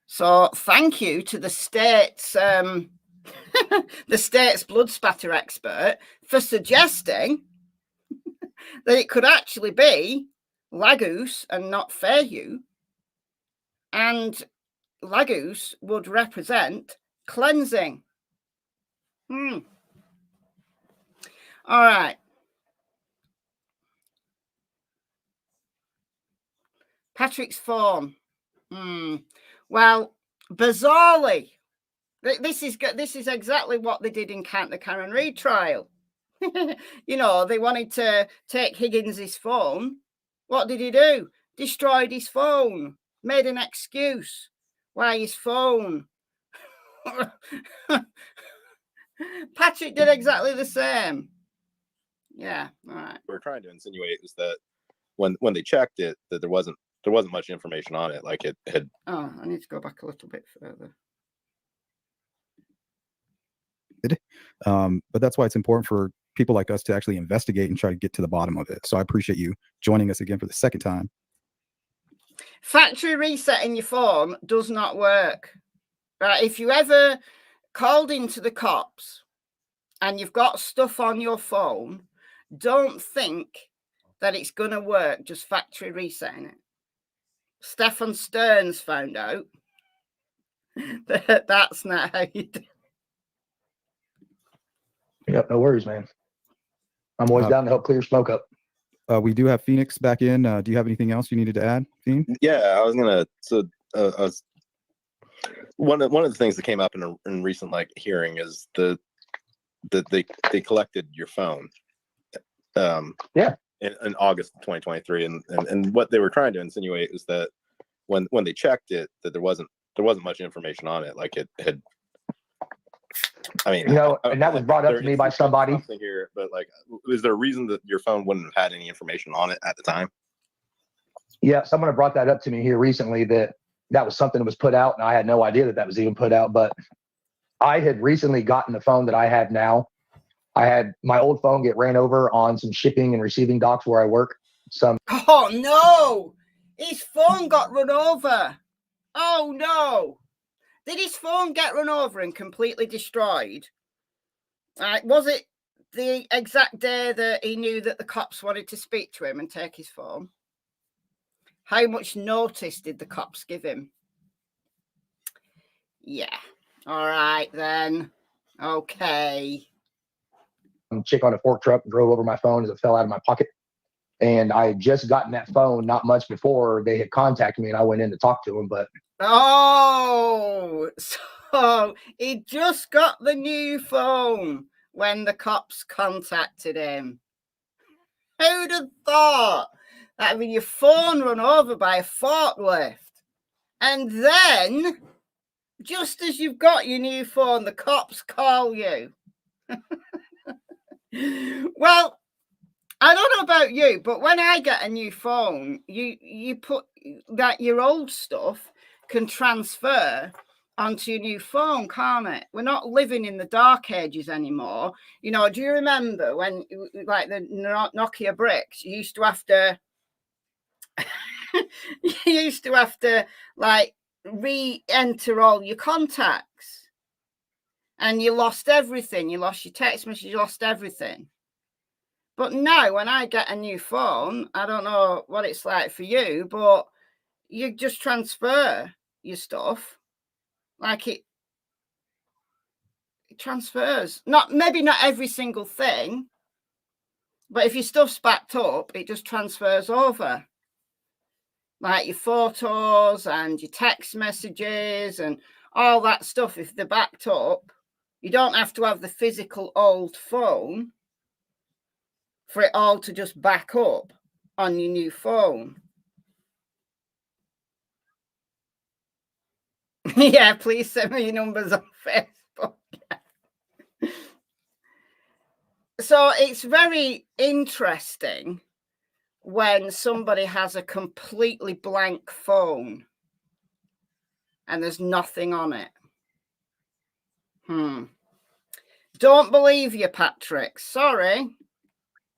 So, thank you to the state's the state's blood spatter expert for suggesting that it could actually be Lagus and not Fairview. And Lagus would represent cleansing. All right. Patrick's phone. Well, bizarrely, this is exactly what they did in the Karen Reid trial. You know, they wanted to take Higgins's phone. What did he do? Destroyed his phone. Made an excuse why his phone. Patrick did exactly the same. Yeah, all right. We're trying to insinuate is that when they checked it, that there wasn't much information on it. Like it had. Oh, I need to go back a little bit further. But that's why it's important for people like us to actually investigate and try to get to the bottom of it. So I appreciate you joining us again for the second time. Factory resetting your phone does not work. Right? If you ever called into the cops and you've got stuff on your phone, don't think that it's going to work just factory resetting it. Stefan Stearns found out that that's not how you do it. Yep, no worries, man. I'm always down to help clear smoke up. We do have Phoenix back in. Do you have anything else you needed to add, Phoenix? Yeah, I was gonna. So, one of the things that came up in a recent hearing is that they collected your phone. Yeah. In August of 2023, and what they were trying to insinuate is that when they checked it, that there wasn't much information on it. Like it had. I mean, and that was brought up to me by somebody here. But is there a reason that your phone wouldn't have had any information on it at the time? Yeah, someone had brought that up to me here recently. That was something that was put out, and I had no idea that was even put out. But I had recently gotten the phone that I have now. I had my old phone get ran over on some shipping and receiving docks where I work. Oh no! His phone got run over. Oh no! Did his phone get run over and completely destroyed? Was it the exact day that he knew that the cops wanted to speak to him and take his phone? How much notice did the cops give him? Yeah. All right, then. Okay. Chick on a fork truck drove over my phone as it fell out of my pocket. And I had just gotten that phone not much before they had contacted me, and I went in to talk to him. But so he just got the new phone when the cops contacted him. Who'd have thought that having your phone run over by a forklift, and then just as you've got your new phone, the cops call you? Well, I don't know about you, but when I get a new phone, you put that your old stuff can transfer onto your new phone, can't it? We're not living in the dark ages anymore. Do you remember when, like the Nokia bricks, you used to have to like re-enter all your contacts, and you lost everything. You lost your text message, you lost everything. But now when I get a new phone, I don't know what it's like for you, but you just transfer your stuff. Like it transfers. Maybe not every single thing, but if your stuff's backed up, it just transfers over. Like your photos and your text messages and all that stuff, if they're backed up, you don't have to have the physical old phone. for it all to just back up on your new phone. Yeah, please send me your numbers on Facebook. So it's very interesting when somebody has a completely blank phone and there's nothing on it. Don't believe you, Patrick. Sorry.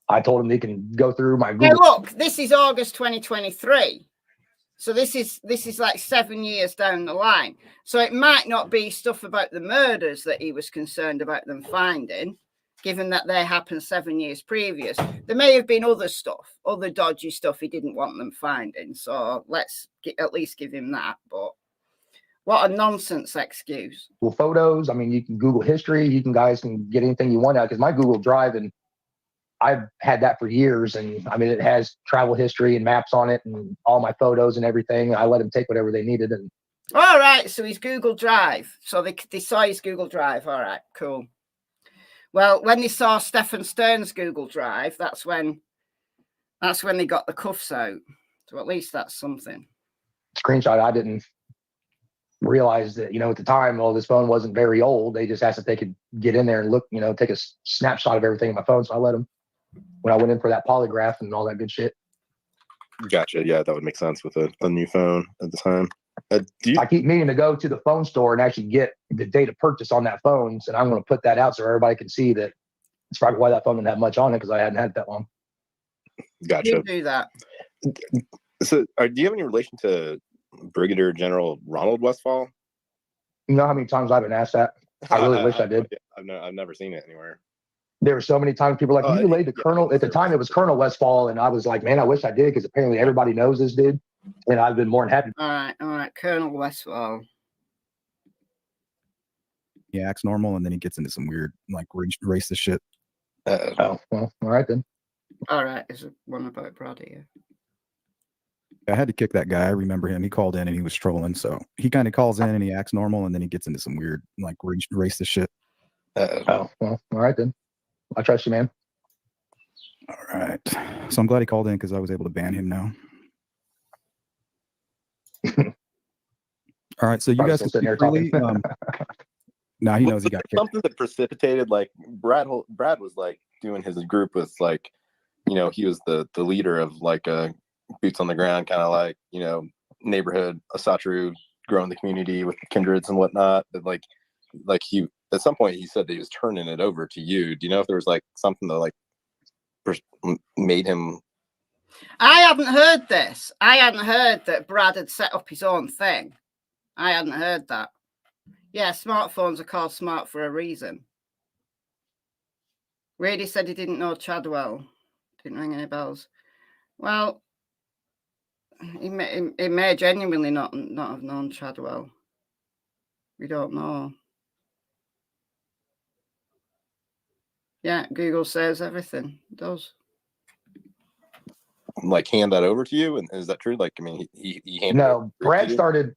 I told him he can go through my Now Google. look, this is August 2023. So this is like 7 years down the line. So it might not be stuff about the murders that he was concerned about them finding, given that they happened 7 years previous. There may have been other stuff, other dodgy stuff he didn't want them finding. So let's at least give him that. But what a nonsense excuse. Well, photos. I mean, you can Google history. You guys can get anything you want out, because my Google Drive, and I've had that for years. And I mean, it has travel history and maps on it and all my photos and everything. I let them take whatever they needed. And all right, so his Google Drive. So they saw his Google Drive. All right, cool. Well, when they saw Stephen Stern's Google Drive, that's when they got the cuffs out. So at least that's something. Screenshot. I didn't realize that, at the time, well, this phone wasn't very old. They just asked if they could get in there and look, take a snapshot of everything on my phone. So I let them when I went in for that polygraph and all that good shit. Gotcha. Yeah, that would make sense with a new phone at the time. I keep meaning to go to the phone store and actually get the date of purchase on that phone. So I'm going to put that out so everybody can see that. It's probably why that phone didn't have much on it, because I hadn't had it that long. Gotcha. You do that. So, do you have any relation to Brigadier General Ronald Westfall? You know how many times I've been asked that? I really wish I did. I've never seen it anywhere. There were so many times people were like, you related to Colonel. At the time, it was Colonel Westfall, and I was like, man, I wish I did, because apparently everybody knows this dude, and I've been more than happy. All right, Colonel Westfall. He acts normal, and then he gets into some weird, like, racist shit. Oh, well, all right then. All right, is it one about Brad here? I had to kick that guy. I remember him. He called in and he was trolling. So he kind of calls in and he acts normal, and then he gets into some weird, like, racist shit. Oh, well, all right then. I trust you, man. All right. So I'm glad he called in, because I was able to ban him now. All right. So you Probably guys still can sitting speak there freely. Now he knows he got kicked. Something that precipitated, like, Brad was like doing his group with, like, he was the leader of, like, a boots on the ground kind of, like, neighborhood Asatru, growing the community with the kindreds and whatnot. But like he at some point he said that he was turning it over to you. Do you know if there was, like, something that, like, made him? I hadn't heard this. I hadn't heard that Brad had set up his own thing. I hadn't heard that. Yeah, smartphones are called smart for a reason. Rady said he didn't know Chadwell. Didn't ring any bells. Well, he may genuinely not have known Chadwell. We don't know. Yeah, Google says everything. It does. Like, hand that over to you, and is that true? Like, I mean, he handed No, Brad started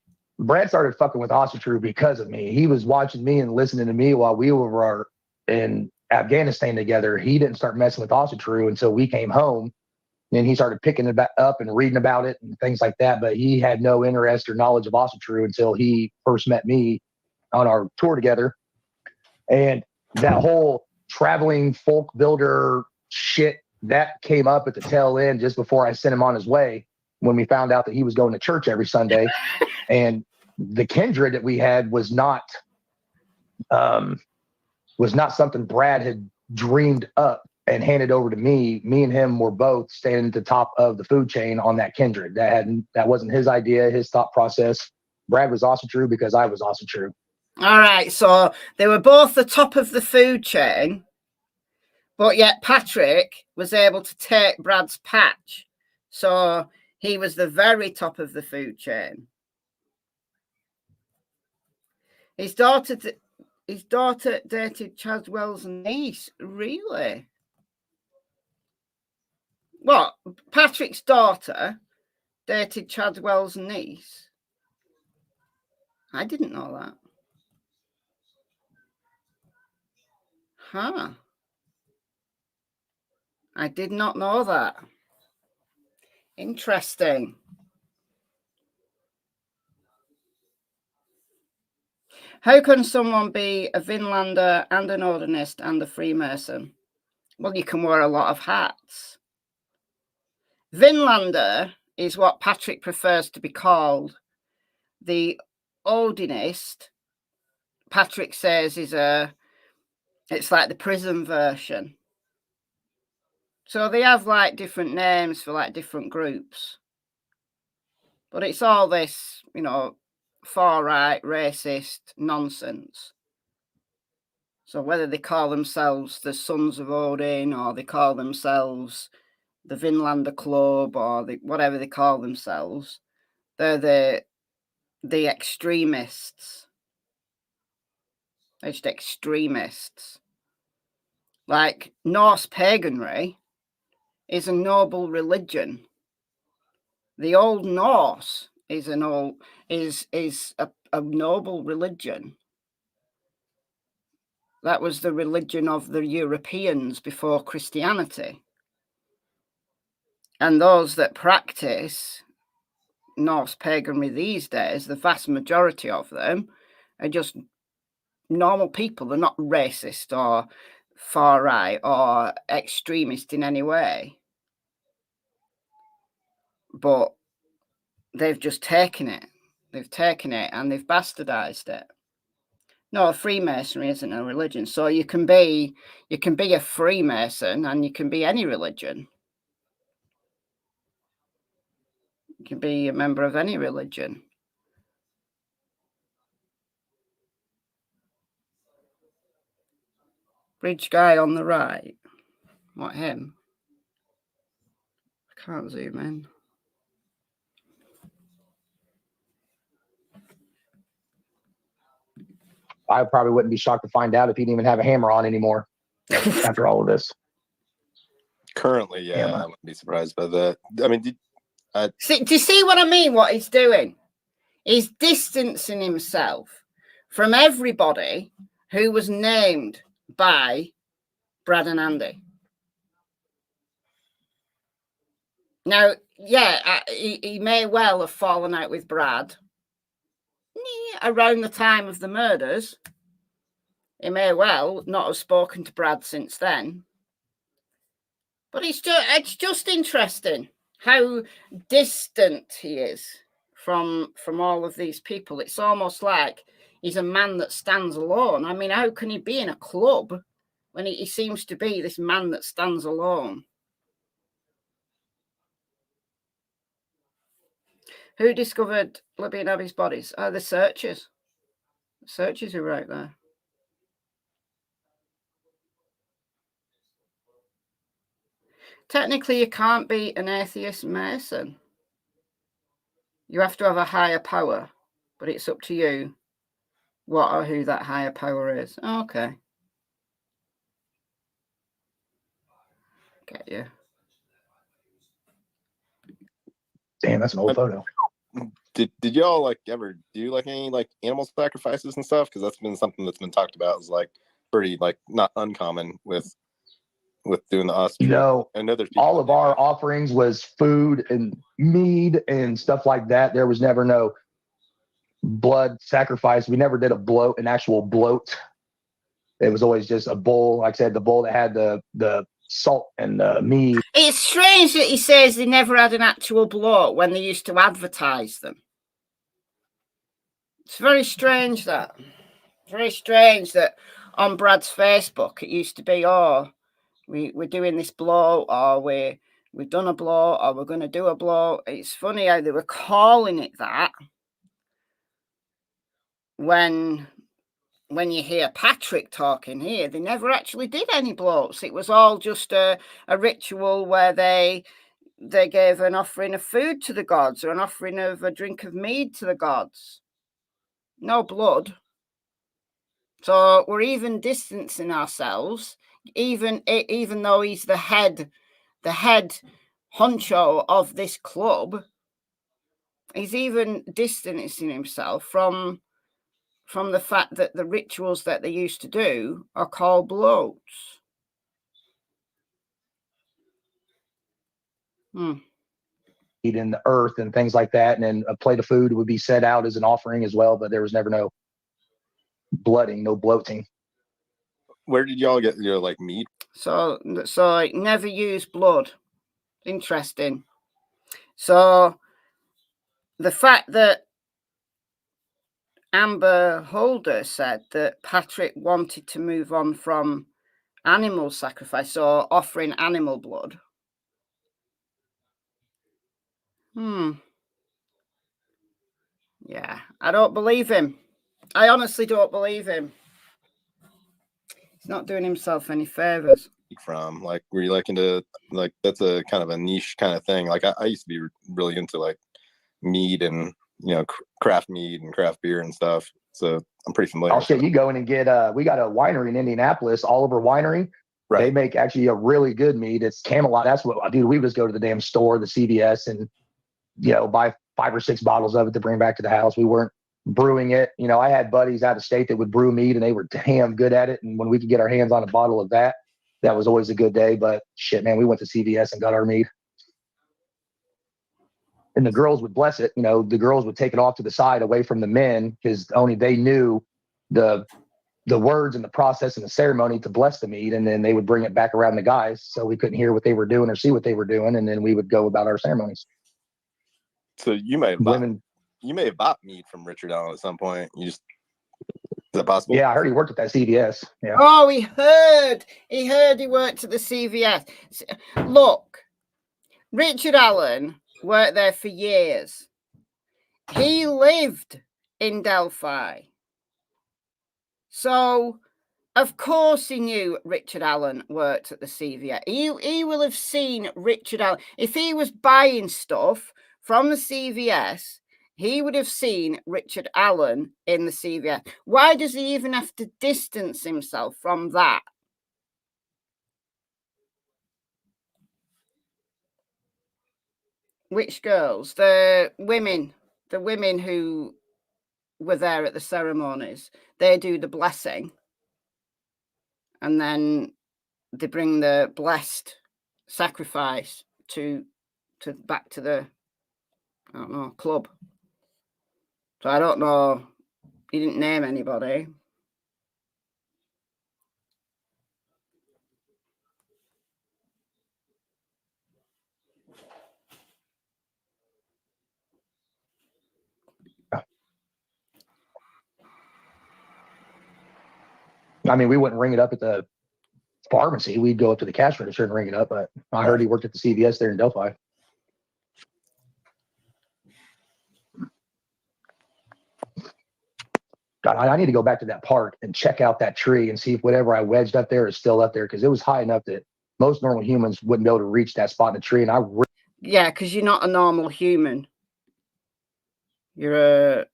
fucking with Asatru because of me. He was watching me and listening to me while we were in Afghanistan together. He didn't start messing with Asatru until we came home. Then he started picking it up and reading about it and things like that. But he had no interest or knowledge of Asatru until he first met me on our tour together. And that whole traveling folk builder shit, that came up at the tail end just before I sent him on his way, when we found out that he was going to church every Sunday. And the kindred that we had was not something Brad had dreamed up and handed over to me. Me and him were both standing at the top of the food chain on that kindred. That wasn't his idea, his thought process. Brad was also true because I was also true. All right, so they were both the top of the food chain, but yet Patrick was able to take Brad's patch. So he was the very top of the food chain. His daughter dated Chadwell's niece. Really? What? Patrick's daughter dated Chadwell's niece? I didn't know that. Huh. I did not know that. Interesting. How can someone be a Vinlander and an Odinist and a Freemason? Well, you can wear a lot of hats. Vinlander is what Patrick prefers to be called. The Odinist, Patrick says, it's like the prison version. So they have like different names for like different groups. But it's all this, you know, far right, racist nonsense. So whether they call themselves the Sons of Odin or they call themselves the Vinlander Club or whatever they call themselves, they're the extremists. They're just extremists. Like Norse paganry is a noble religion. The Old Norse is a noble religion. That was the religion of the Europeans before Christianity. And those that practice Norse paganry these days, the vast majority of them are just normal people. They're not racist or far right or extremist in any way. But they've just taken it. They've taken it and they've bastardized it. No, Freemasonry isn't a religion. So you can be a Freemason and you can be any religion. You can be a member of any religion. Bridge guy on the right. What, him? I can't zoom in. I probably wouldn't be shocked to find out if he didn't even have a hammer on anymore after all of this. Currently, yeah, I wouldn't be surprised by that. I mean, do you see what I mean? What he's doing? He's distancing himself from everybody who was named by Brad and Andy. Now, yeah, he may well have fallen out with Brad around the time of the murders. He may well not have spoken to Brad since then. But it's just interesting how distant he is from all of these people. It's almost like he's a man that stands alone. I mean, how can he be in a club when he seems to be this man that stands alone? Who discovered Libby and Abby's bodies? Oh, the searchers. The searchers who were out there. Technically, you can't be an atheist Mason. You have to have a higher power, but it's up to you what or who that higher power is. Okay. Get you. Damn, that's an old photo. Did y'all like ever do like any like animal sacrifices and stuff? Because that's been something that's been talked about as like pretty like not uncommon with doing the Austria. No, I know there's all of our offerings was food and mead and stuff like that. There was never no blood sacrifice. We never did an actual bloat. It was always just a bowl. Like I said, the bowl that had the salt and the mead. It's strange that he says they never had an actual bloat when they used to advertise them. It's very strange that. Very strange that on Brad's Facebook it used to be, oh, we're doing this blow, or we've done a blow, or we're going to do a blow. It's funny how they were calling it that when you hear Patrick talking here, they never actually did any blows. It was all just a ritual where they gave an offering of food to the gods or an offering of a drink of mead to the gods. No blood. So we're even distancing ourselves, even though he's the head honcho of this club. He's even distancing himself from the fact that the rituals that they used to do are called bloats. in the earth and things like that. And then a plate of food would be set out as an offering as well, but there was never no blooding, no bloating. Where did y'all get your like meat? So I never use blood. Interesting. So the fact that Amber Holder said that Patrick wanted to move on from animal sacrifice or offering animal blood. Yeah, I don't believe him. I honestly don't believe him. He's not doing himself any favors. From like, were you like into like, that's a kind of a niche kind of thing. Like I used to be really into like mead and, you know, craft mead and craft beer and stuff. So I'm pretty familiar. Oh shit, you go in and get we got a winery in Indianapolis, Oliver Winery. Right. They make actually a really good mead. It's Camelot. That's what I do. We just go to the damn store, the CVS, and buy 5 or 6 bottles of it to bring back to the house. We weren't brewing it. I had buddies out of state that would brew mead, and they were damn good at it. And when we could get our hands on a bottle of that, that was always a good day. But shit, man, we went to CVS and got our mead. And the girls would bless it. The girls would take it off to the side away from the men because only they knew the words and the process and the ceremony to bless the mead. And then they would bring it back around the guys so we couldn't hear what they were doing or see what they were doing. And then we would go about our ceremonies. So you may have bought meat from Richard Allen at some point. Is that possible? Yeah, I heard he worked at that CVS. Yeah. Oh, he heard he worked at the CVS. Look, Richard Allen worked there for years. He lived in Delphi. So, of course he knew Richard Allen worked at the CVS. He will have seen Richard Allen. If he was buying stuff from the CVS, he would have seen Richard Allen in the CVS. Why does he even have to distance himself from that? Which girls? The women who were there at the ceremonies. They do the blessing. And then they bring the blessed sacrifice to back to the, I don't know, club. So I don't know. He didn't name anybody. I mean, we wouldn't ring it up at the pharmacy. We'd go up to the cash register and ring it up. But I heard he worked at the CVS there in Delphi. God, I need to go back to that park and check out that tree and see if whatever I wedged up there is still up there, because it was high enough that most normal humans wouldn't be able to reach that spot in the tree. And yeah, because you're not a normal human. You're a,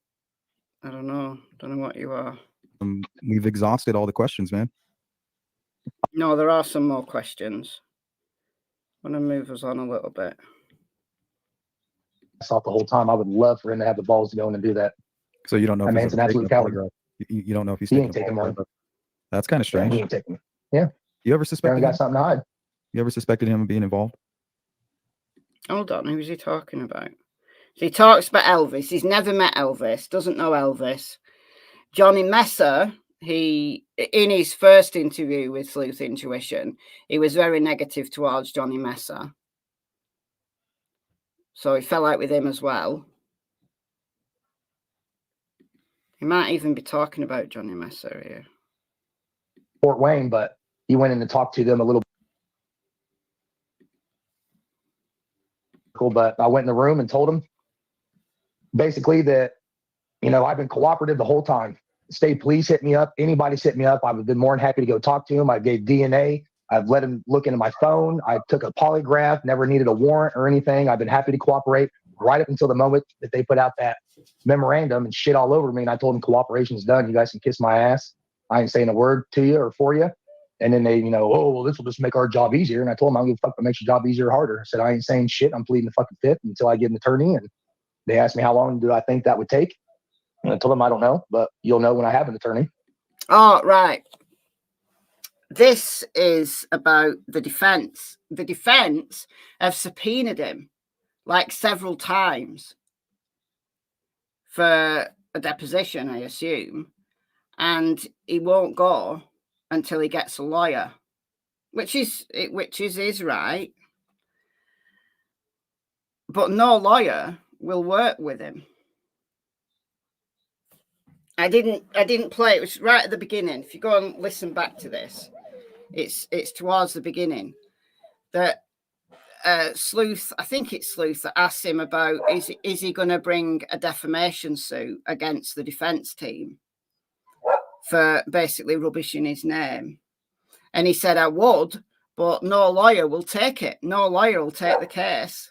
I don't know what you are. We've exhausted all the questions, man. No, there are some more questions. I'm going to move us on a little bit. I thought the whole time I would love for him to have the balls to go in and do that. So you don't know That if man's he's an ever absolute taken a coward. polygraph. You don't know if he's He taking ain't taking one. That's kind of Yeah, strange. he ain't taking. Yeah. You ever Apparently suspected got him? something to hide. You ever suspected him of being involved? Hold on, who's he talking about? So he talks about Elvis. He's never met Elvis, doesn't know Elvis. Johnny Messer, in his first interview with Sleuth Intuition, he was very negative towards Johnny Messer. So he fell out with him as well. He might even be talking about Johnny Messer here. Fort Wayne, but he went in and talked to them a little. Cool, but I went in the room and told him basically that, I've been cooperative the whole time. State police hit me up. Anybody's hit me up. I've been more than happy to go talk to him. I gave DNA. I've let him look into my phone. I took a polygraph, never needed a warrant or anything. I've been happy to cooperate right up until the moment that they put out that memorandum and shit all over me. And I told them cooperation's done. You guys can kiss my ass. I ain't saying a word to you or for you. And then they, oh, well, this will just make our job easier. And I told them, I don't give a fuck if it makes your job easier or harder. I said, I ain't saying shit. I'm pleading the fucking fifth until I get an attorney. And they asked me how long do I think that would take. And I told them I don't know, but you'll know when I have an attorney. Oh, right. this is about the defense. The defense have subpoenaed him like several times for a deposition, I assume, and he won't go until he gets a lawyer, which is his right. But no lawyer will work with him. I didn't play. It was right at the beginning. If you go and listen back to this, it's towards the beginning that Sleuth, I think it's Sleuth, that asks him about is he going to bring a defamation suit against the defense team for basically rubbishing his name, and he said, I would, but no lawyer will take it. No lawyer will take the case.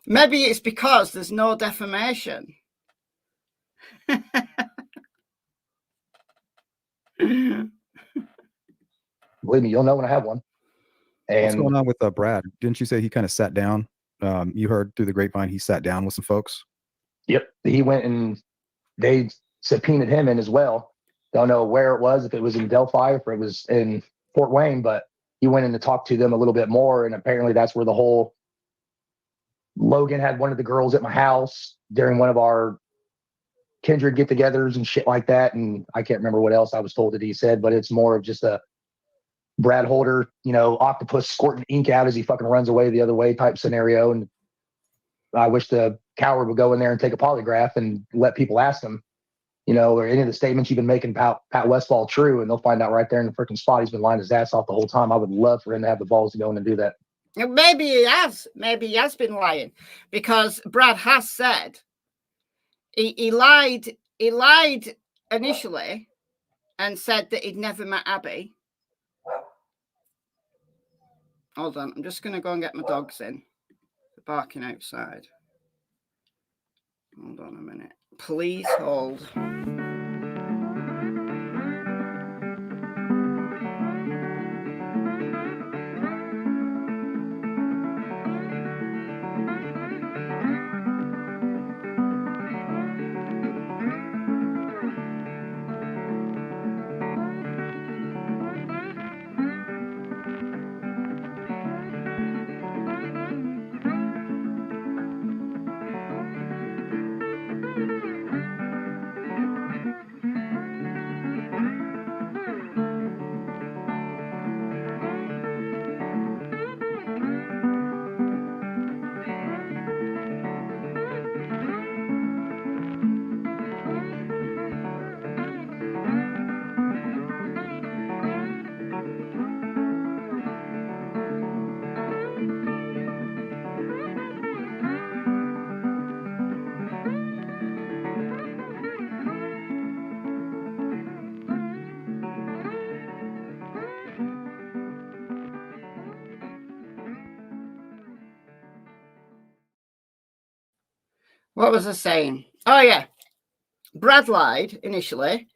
Maybe it's because there's no defamation. Believe me, you'll know when I have one. And what's going on with Brad? Didn't you say he kind of sat down? You heard through the grapevine he sat down with some folks. Yep, he went and they subpoenaed him in as well. Don't know where it was, if it was in Delphi or if it was in Fort Wayne, but he went in to talk to them a little bit more. And apparently that's where the whole Logan had one of the girls at my house during one of our kindred get-togethers and shit like that. And I can't remember what else I was told that he said, but it's more of just a Brad Holder, octopus squirting ink out as he fucking runs away the other way type scenario. And I wish the coward would go in there and take a polygraph and let people ask him, are any of the statements you've been making about Pat Westfall true? And they'll find out right there in the freaking spot. He's been lying his ass off the whole time. I would love for him to have the balls to go in and do that. Maybe he has. Maybe he has been lying, because Brad has said he lied. He lied initially and said that he'd never met Abby. Hold on, I'm just going to go and get my dogs in. They're barking outside. Hold on a minute. Please hold. What was I saying? Oh, yeah. Brad lied initially.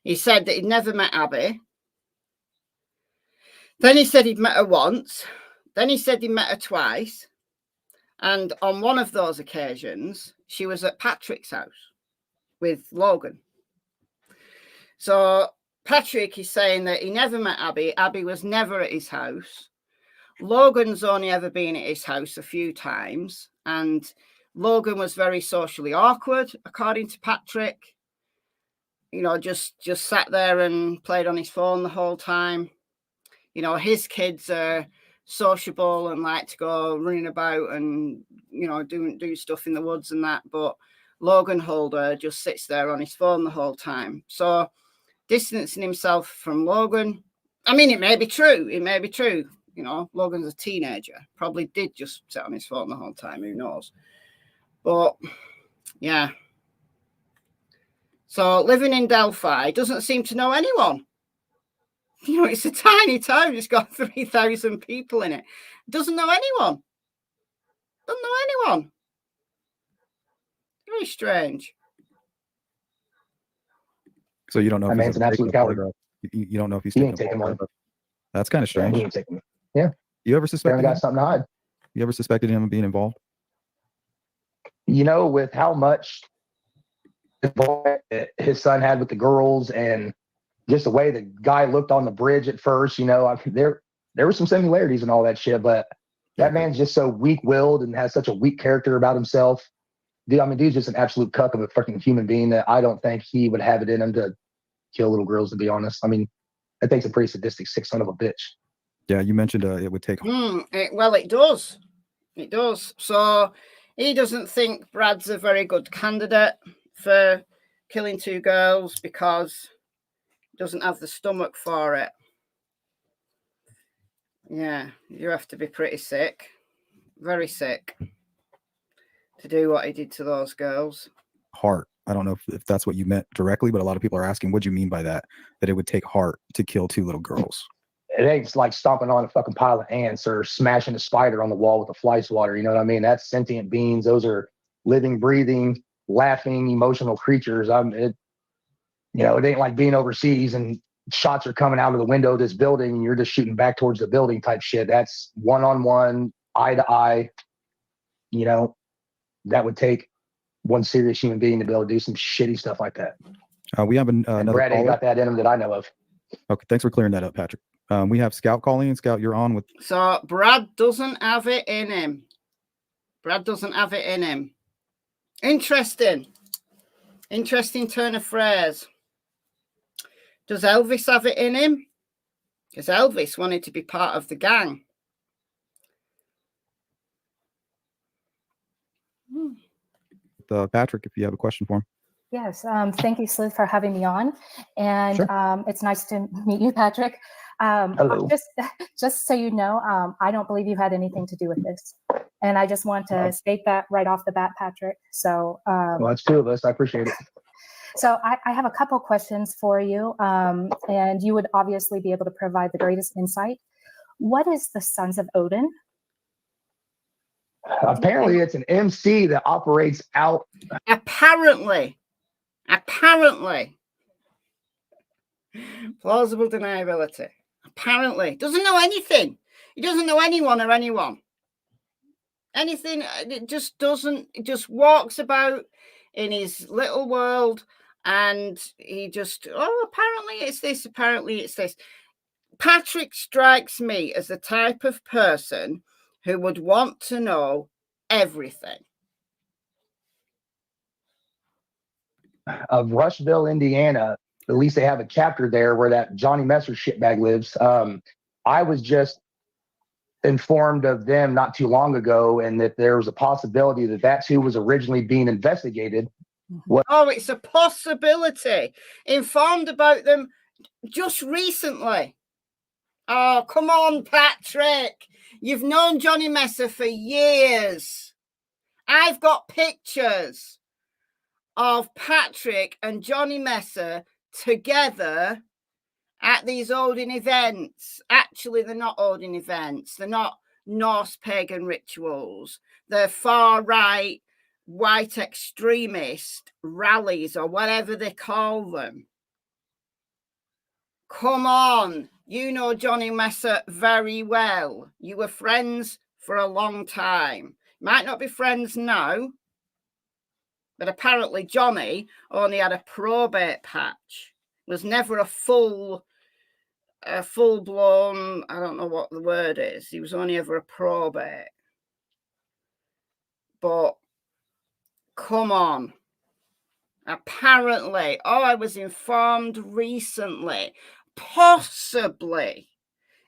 He said that he'd never met Abby. Then he said he'd met her once. Then he said he met her twice. And on one of those occasions, she was at Patrick's house with Logan. So Patrick is saying that he never met Abby. Abby was never at his house. Logan's only ever been at his house a few times. And Logan was very socially awkward, according to Patrick. Just sat there and played on his phone the whole time. His kids are sociable and like to go running about and, do stuff in the woods and that. But Logan Holder just sits there on his phone the whole time. So distancing himself from Logan. I mean, it may be true. It may be true. Logan's a teenager. Probably did just sit on his phone the whole time. Who knows? But, yeah. So living in Delphi, doesn't seem to know anyone. It's a tiny town. It's got 3,000 people in it. Doesn't know anyone. Doesn't know anyone. Very strange. So you don't know That if man's an absolute coward. You don't know if he's taking one. That's kind of strange. He ain't taking one. Yeah. You ever suspected got something to hide? You ever suspected him of being involved? With how much his son had with the girls, and just the way the guy looked on the bridge at first, you know, I mean, there were some similarities and all that shit, but that man's just so weak-willed and has such a weak character about himself. Dude, I mean, dude's just an absolute cuck of a fucking human being that I don't think he would have it in him to kill little girls, to be honest. I mean, that thing's a pretty sadistic sick son of a bitch. Yeah, you mentioned it would take. Well, it does. It does. So he doesn't think Brad's a very good candidate for killing 2 girls because he doesn't have the stomach for it. Yeah, you have to be pretty sick, very sick, to do what he did to those girls. Heart. I don't know if that's what you meant directly, but a lot of people are asking, what do you mean by that? That it would take heart to kill 2 little girls. It ain't like stomping on a fucking pile of ants or smashing a spider on the wall with a fly swatter. You know what I mean? That's sentient beings. Those are living, breathing, laughing, emotional creatures. It ain't like being overseas and shots are coming out of the window of this building and you're just shooting back towards the building type shit. That's one-on-one, eye to eye. You know, that would take one serious human being to be able to do some shitty stuff like that. We have another Brad ain't caller. got that in him that I know of. Okay, thanks for clearing that up, Patrick. We have Scout calling. Scout, you're on with. So Brad doesn't have it in him. Brad doesn't have it in him. Interesting turn of phrase. Does Elvis have it in him? Because Elvis wanted to be part of the gang. Patrick, if you have a question for him. Yes, thank you, Sleuth, for having me on. And Sure. It's nice to meet you, Patrick. Hello. Just so you know, I don't believe you had anything to do with this. And I just want to state that right off the bat, Patrick. So, Well, that's 2 of us. I appreciate it. So I have a couple questions for you, and you would obviously be able to provide the greatest insight. What is the Sons of Odin? Apparently, it's an MC that operates out. Apparently. Plausible deniability. Apparently. Doesn't know anything. He doesn't know anyone or anyone. Anything. It just doesn't. It just walks about in his little world and he just, apparently it's this. Apparently it's this. Patrick strikes me as the type of person who would want to know everything. Of Rushville, Indiana. At least they have a chapter there where that Johnny Messer shitbag lives. I was just informed of them not too long ago, and that there was a possibility that that's who was originally being investigated. Oh, it's a possibility. Informed about them just recently. Oh, come on, Patrick. You've known Johnny Messer for years. I've got pictures of Patrick and Johnny Messer together at these Odin events. Actually, they're not Odin events. They're not Norse pagan rituals. They're far-right, white extremist rallies or whatever they call them. Come on. You know Johnny Messer very well. You were friends for a long time. Might not be friends now, but apparently Johnny only had a probate patch. Was never a full-blown, I don't know what the word is. He was only ever a probate. But come on. Apparently, I was informed recently, possibly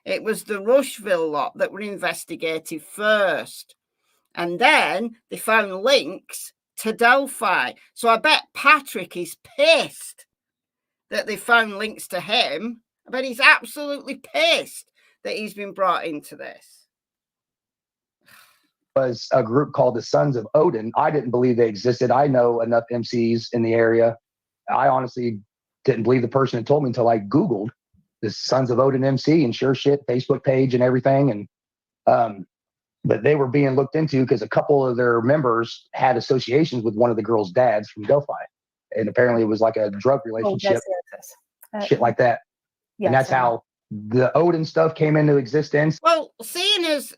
it was the Rushville lot that were investigated first. And then they found links to Delphi. So I bet Patrick is pissed that they found links to him. I bet he's absolutely pissed that he's been brought into this. Was a group called the Sons of Odin. I didn't believe they existed. I know enough MCs in the area. I honestly didn't believe the person had told me until I Googled the Sons of Odin MC, and sure shit, Facebook page and everything. And but they were being looked into because a couple of their members had associations with one of the girls' dads from Delphi. And apparently it was like a drug relationship, shit like that. Yes, and that's how the Odin stuff came into existence. Well, seeing as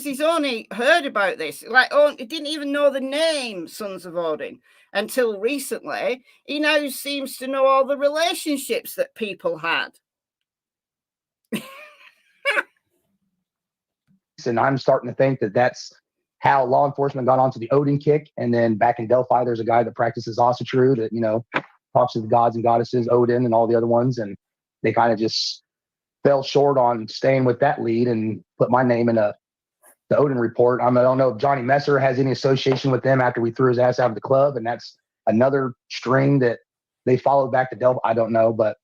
he's only heard about this, like, he didn't even know the name Sons of Odin. until recently, he now seems to know all the relationships that people had. And I'm starting to think that that's how law enforcement got onto the Odin kick. And then back in Delphi, there's a guy that practices Asatru that, you know, talks to the gods and goddesses, Odin and all the other ones. And they kind of just fell short on staying with that lead and put my name in the Odin report. I don't know if Johnny Messer has any association with them after we threw his ass out of the club. And that's another string that they followed back to Delphi. I don't know, but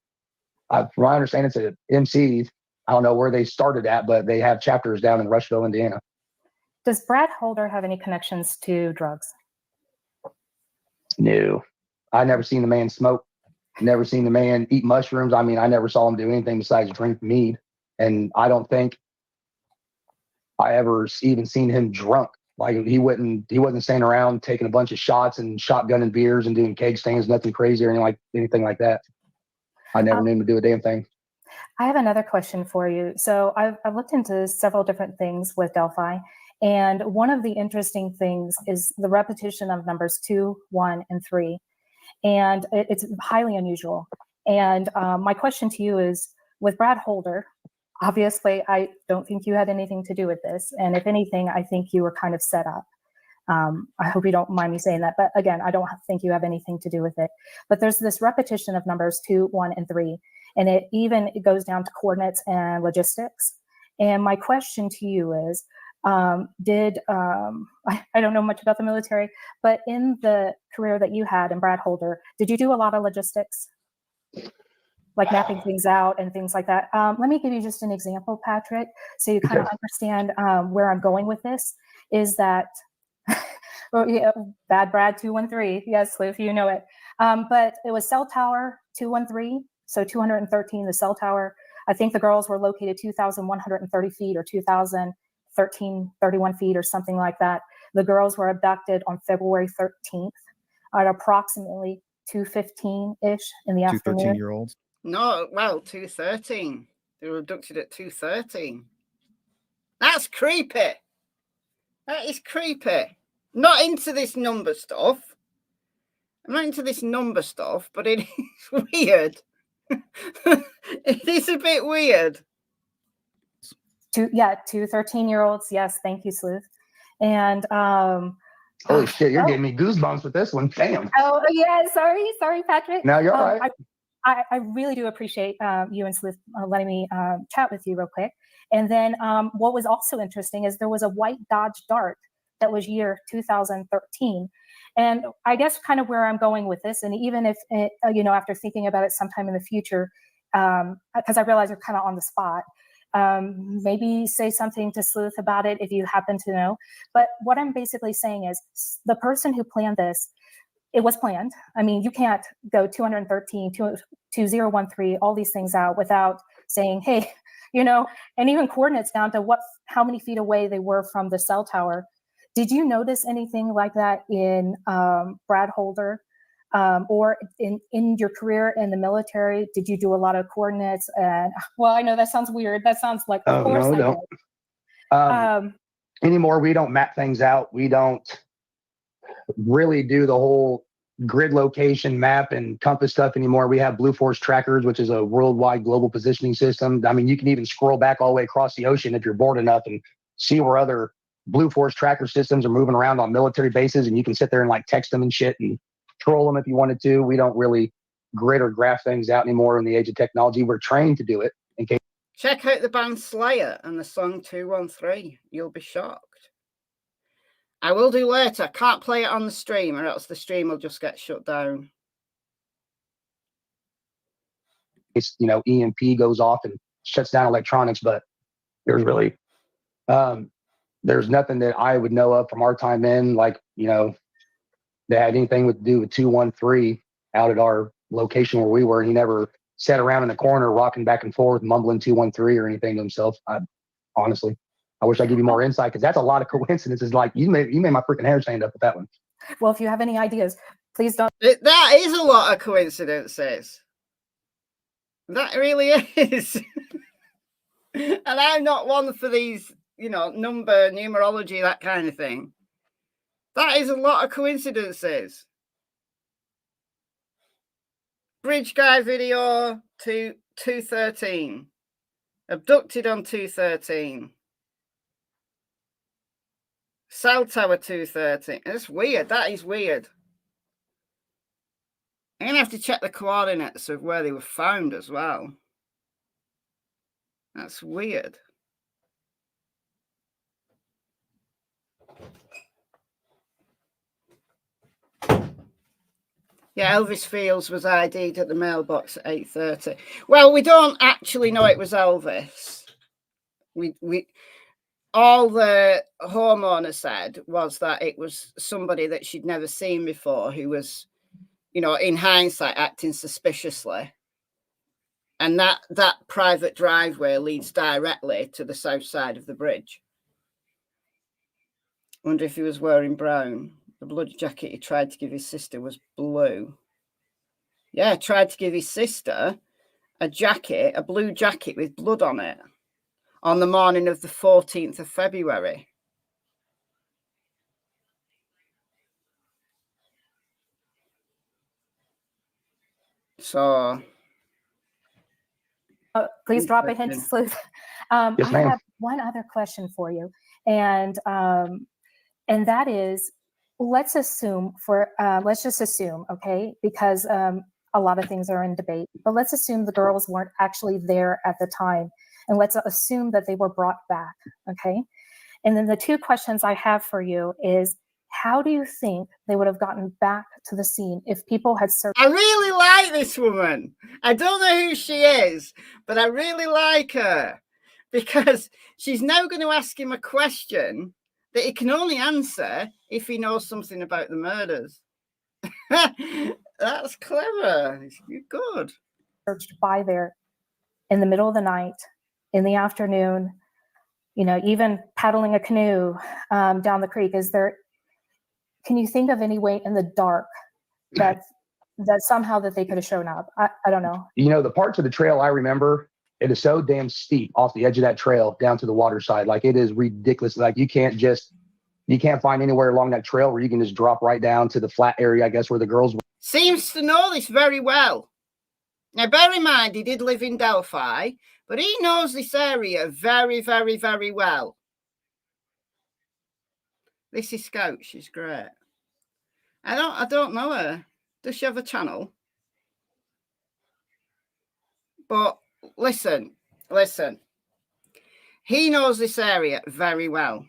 from what I understand, it's an MC. I don't know where they started at, but they have chapters down in Rushville, Indiana. Does Brad Holder have any connections to drugs? No, I never seen the man smoke. Never seen the man eat mushrooms. I mean, I never saw him do anything besides drink mead. And I don't think I ever even seen him drunk. Like he wasn't standing around taking a bunch of shots and shotgunning beers and doing keg stands, nothing crazy or anything like that. I never knew him to do a damn thing. I have another question for you. So I've looked into several different things with Delphi. And one of the interesting things is the repetition of numbers 2, 1, and 3. And it's highly unusual. And my question to you is, with Brad Holder, obviously, I don't think you had anything to do with this. And if anything, I think you were kind of set up. I hope you don't mind me saying that. But again, I don't think you have anything to do with it. But there's this repetition of numbers 2, 1, and 3. And it goes down to coordinates and logistics. And my question to you is, I don't know much about the military, but in the career that you had in Brad Holder, did you do a lot of logistics? Like mapping things out and things like that. Let me give you just an example, Patrick, so you kind of understand where I'm going with this, is that, well, yeah, Bad Brad 213, yes, Liv, you know it. But it was cell tower 213, so 213, the cell tower. I think the girls were located 2,130 feet or 2,031 feet or something like that. The girls were abducted on February 13th at approximately 2:15-ish in the afternoon. 213-year-olds? No, well, 2:13. They were abducted at 2:13. That's creepy. That is creepy. Not into this number stuff. I'm not into this number stuff, but it is weird. It is a bit weird. 2 13-year-olds. Yes, thank you, Sleuth. And holy shit, you're getting me goosebumps with this one. Damn. Oh yeah, sorry, Patrick. No, you're all right. I really do appreciate you and Sleuth letting me chat with you real quick. And then what was also interesting is there was a white Dodge Dart that was year 2013. And I guess kind of where I'm going with this, and even if, after thinking about it sometime in the future, because I realize you're kind of on the spot, maybe say something to Sleuth about it if you happen to know. But what I'm basically saying is the person who planned this, it was planned. I mean, you can't go 213, 2013, all these things out without saying, hey, and even coordinates down to how many feet away they were from the cell tower. Did you notice anything like that in Brad Holder or in your career in the military? Did you do a lot of coordinates? And well, I know that sounds weird. That sounds like, of course no, I did. Anymore, we don't map things out. We don't really do the whole grid location map and compass stuff anymore. We have Blue Force trackers, which is a worldwide global positioning system. I mean, you can even scroll back all the way across the ocean if you're bored enough and see where other Blue Force tracker systems are moving around on military bases, and you can sit there and like text them and shit and troll them if you wanted to. We don't really grid or graph things out anymore in the age of technology. We're trained to do it. In case Check out the band Slayer and the song 213. You'll be shocked. I will do later. Can't play it on the stream or else the stream will just get shut down. EMP goes off and shuts down electronics, but there's really there's nothing that I would know of from our time in, like, that had anything to do with 213 out at our location where we were. He never sat around in the corner rocking back and forth, mumbling 213 or anything to himself. Honestly, I wish I'd give you more insight, because that's a lot of coincidences. Like you made my freaking hair stand up with that one. Well, if you have any ideas, please don't. That is a lot of coincidences. That really is. And I'm not one for these, numerology, that kind of thing. That is a lot of coincidences. Bridge guy video to 213. Abducted on 213. Cell tower 213. That's weird. That is weird. I'm going to have to check the coordinates of where they were found as well. That's weird. Yeah, Elvis Fields was ID'd at the mailbox at 8:30. Well, we don't actually know it was Elvis. We all the homeowner said was that it was somebody that she'd never seen before who was, you know, in hindsight, acting suspiciously. And that private driveway leads directly to the south side of the bridge. Wonder if he was wearing brown. The bloody jacket he tried to give his sister was blue. Yeah, tried to give his sister a jacket, a blue jacket with blood on it, on the morning of the 14th of February. So... please drop a hint, Sleuth. Yes, I ma'am. have one other question for you, and that is, let's just assume, okay, because a lot of things are in debate, but let's assume the girls weren't actually there at the time, and let's assume that they were brought back, okay? And then the two questions I have for you is, how do you think they would have gotten back to the scene if people had searched? I really like this woman. I don't know who she is, but I really like her because she's now going to ask him a question that he can only answer if he knows something about the murders. That's clever. You're good. Searched by there in the middle of the night, in the afternoon, you know, even paddling a canoe down the creek. Can you think of any way in the dark that somehow that they could have shown up? I don't know. You know, the parts of the trail I remember, it is so damn steep off the edge of that trail down to the water side. Like, it is ridiculous. Like, you can't find anywhere along that trail where you can just drop right down to the flat area, I guess, where the girls were. Seems to know this very well. Now, bear in mind, he did live in Delphi, but he knows this area very, very, very well. This is Scout. She's great. I don't know her. Does she have a channel? But listen. He knows this area very well.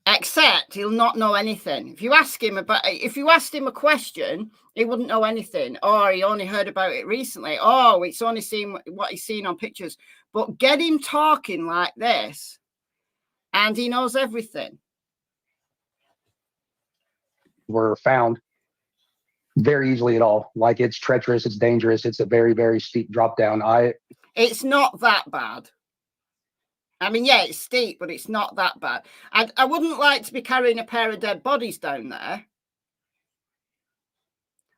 Except he'll not know anything. If you asked him a question, he wouldn't know anything. Or he only heard about it recently. Oh, it's only seen what he's seen on pictures. But get him talking like this, and he knows everything. Were found very easily at all. Like, it's treacherous, it's dangerous, it's a very, very steep drop down. It's not that bad. I mean, yeah, it's steep, but it's not that bad. I wouldn't like to be carrying a pair of dead bodies down there.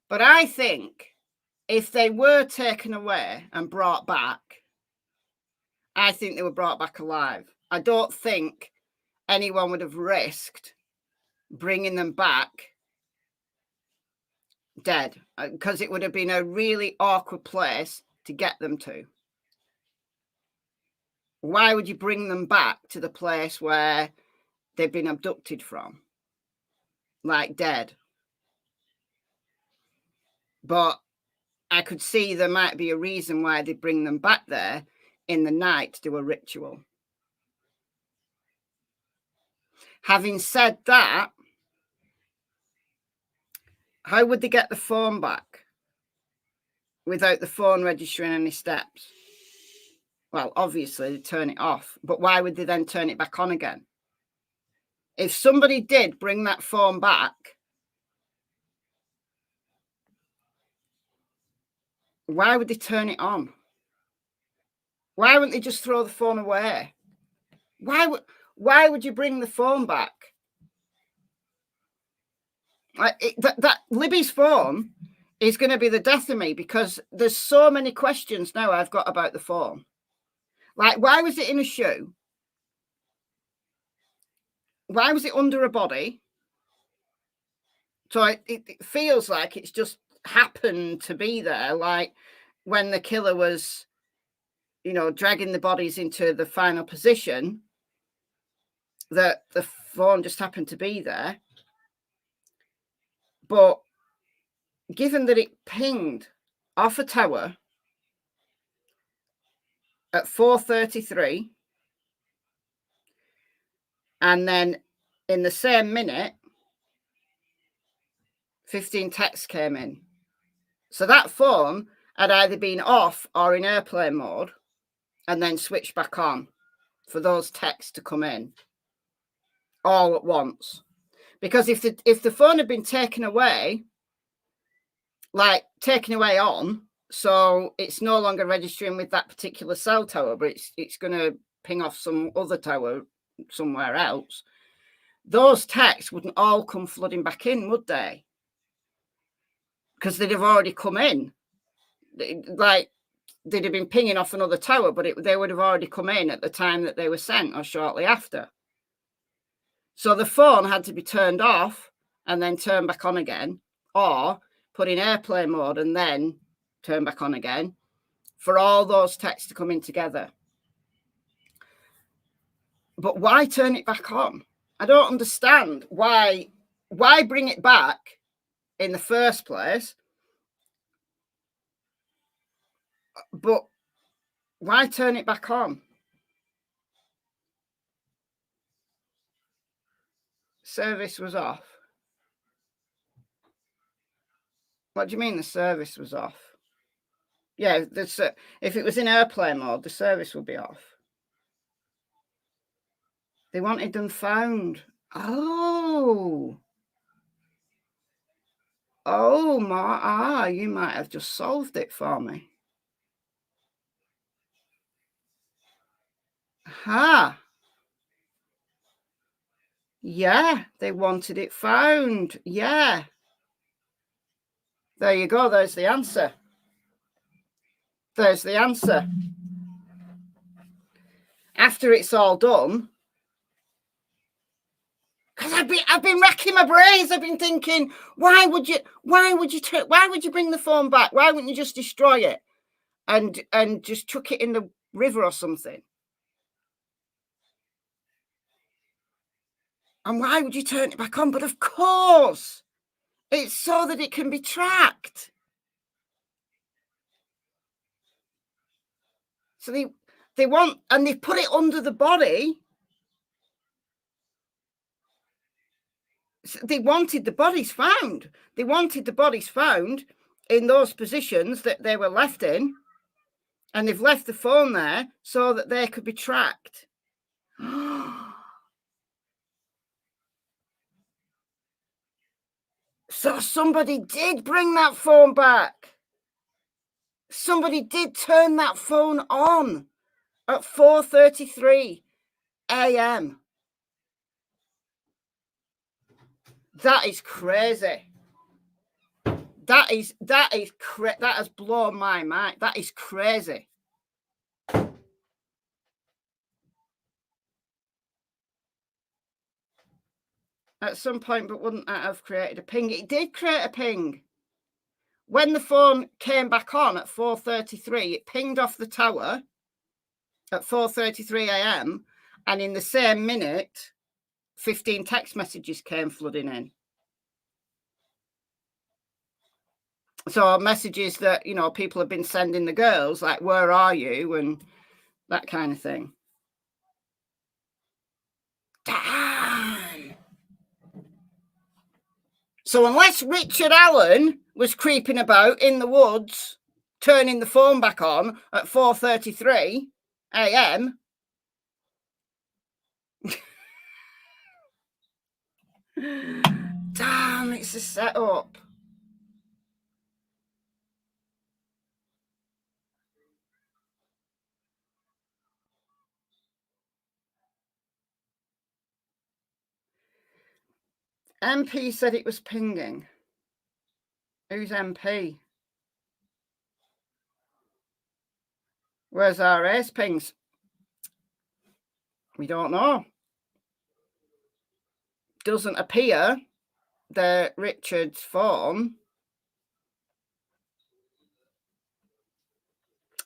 But I think if they were taken away and brought back, I think they were brought back alive. I don't think anyone would have risked bringing them back dead, because it would have been a really awkward place to get them to. Why would you bring them back to the place where they've been abducted from? Like, dead. But I could see there might be a reason why they bring them back there in the night to do a ritual. Having said that, how would they get the phone back without the phone registering any steps? Well, obviously, they turn it off. But why would they then turn it back on again? If somebody did bring that phone back, why would they turn it on? Why wouldn't they just throw the phone away? Why would you bring the phone back? That Libby's phone is going to be the death of me, because there's so many questions now I've got about the phone. Like, why was it in a shoe? Why was it under a body? So it feels like it's just happened to be there, like when the killer was, you know, dragging the bodies into the final position, that the phone just happened to be there. But given that it pinged off a tower at 4:33, and then in the same minute, 15 texts came in. So that phone had either been off or in airplane mode and then switched back on for those texts to come in all at once. Because if the phone had been taken away, like taken away on, so it's no longer registering with that particular cell tower, but it's going to ping off some other tower somewhere else, those texts wouldn't all come flooding back in, would they? Because they'd have already come in. Like, they'd have been pinging off another tower, but they would have already come in at the time that they were sent or shortly after. So the phone had to be turned off and then turned back on again, or put in airplane mode and then turn back on again for all those texts to come in together. But why turn it back on? I don't understand why bring it back in the first place. But why turn it back on? Service was off. What do you mean the service was off? Yeah, if it was in airplane mode, the service would be off. They wanted them found. Oh, you might have just solved it for me. Ha. Yeah, they wanted it found. Yeah. There you go. There's the answer. There's the answer. After it's all done, because I've been racking my brains. I've been thinking, why would you bring the phone back? Why wouldn't you just destroy it and just chuck it in the river or something? And why would you turn it back on? But of course, it's so that it can be tracked. So they want, and they put it under the body. They wanted the bodies found. They wanted the bodies found in those positions that they were left in. And they've left the phone there so that they could be tracked. So somebody did bring that phone back. Somebody did turn that phone on at 4:33 a.m. That is crazy. That has blown my mind. That is crazy. At some point, but wouldn't that have created a ping? It did create a ping. When the phone came back on at 4:33, it pinged off the tower at 4:33 a.m. And in the same minute, 15 text messages came flooding in. So messages that, you know, people have been sending the girls, like, where are you? And that kind of thing. Damn. So unless Richard Allen was creeping about in the woods, turning the phone back on at 4:33 a.m., damn, it's a setup. MP said it was pinging. Who's MP? Where's our ace pings? We don't know. Doesn't appear the Richard's phone,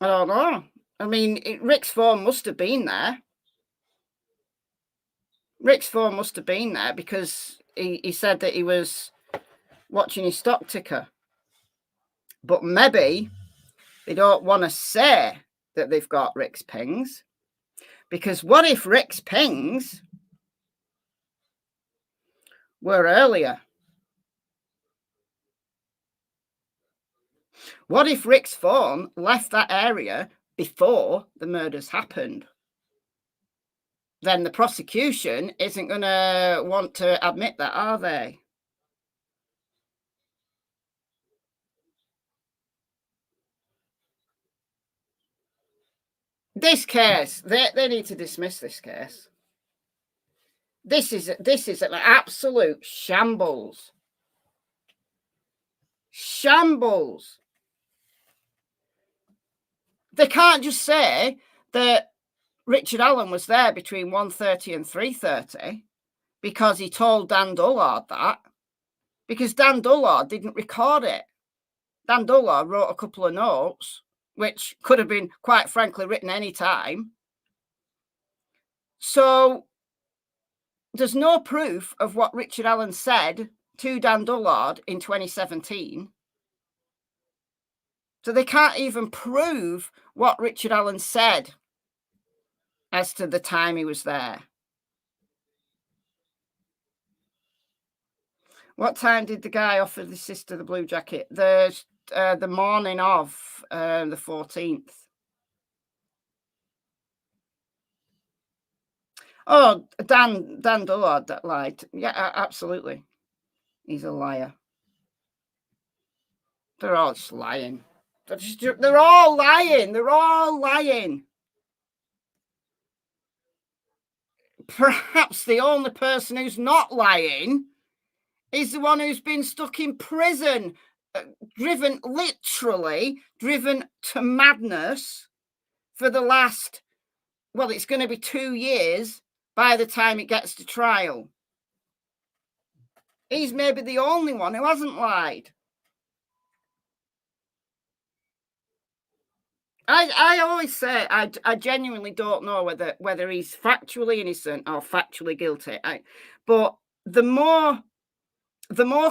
I don't know. I mean, Rick's phone must have been there. Rick's phone must have been there because he said that he was watching his stock ticker. But maybe they don't want to say that they've got Rick's pings, because what if Rick's pings were earlier? What if Rick's phone left that area before the murders happened? Then the prosecution isn't going to want to admit that, are they? This case, they need to dismiss this case. This is an absolute shambles. Shambles. They can't just say that Richard Allen was there between 1:30 and 3:30 because he told Dan Dullard that, because Dan Dullard didn't record it. Dan Dullard wrote a couple of notes, which could have been, quite frankly, written any time. So there's no proof of what Richard Allen said to Dan Dullard in 2017. So they can't even prove what Richard Allen said as to the time he was there. What time did the guy offer the sister the blue jacket? The morning of the 14th. Oh, Dan Dullard that lied. Yeah, absolutely. He's a liar. They're all just lying. They're all lying. They're all lying. Perhaps the only person who's not lying is the one who's been stuck in prison, literally driven to madness for the last, well, it's going to be 2 years by the time it gets to trial. He's maybe the only one who hasn't lied. I always say I genuinely don't know whether he's factually innocent or factually guilty. But the more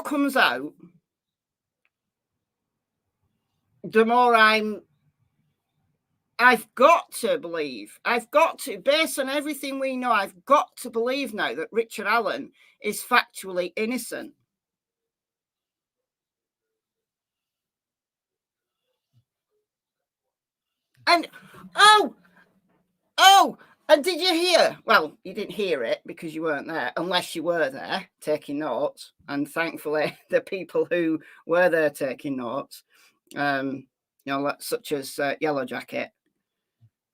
comes out, the more I've got to believe. I've got to, based on everything we know, I've got to believe now that Richard Allen is factually innocent. And and did you hear? Well, you didn't hear it because you weren't there, unless you were there taking notes. And thankfully, the people who were there taking notes, such as Yellow Jacket,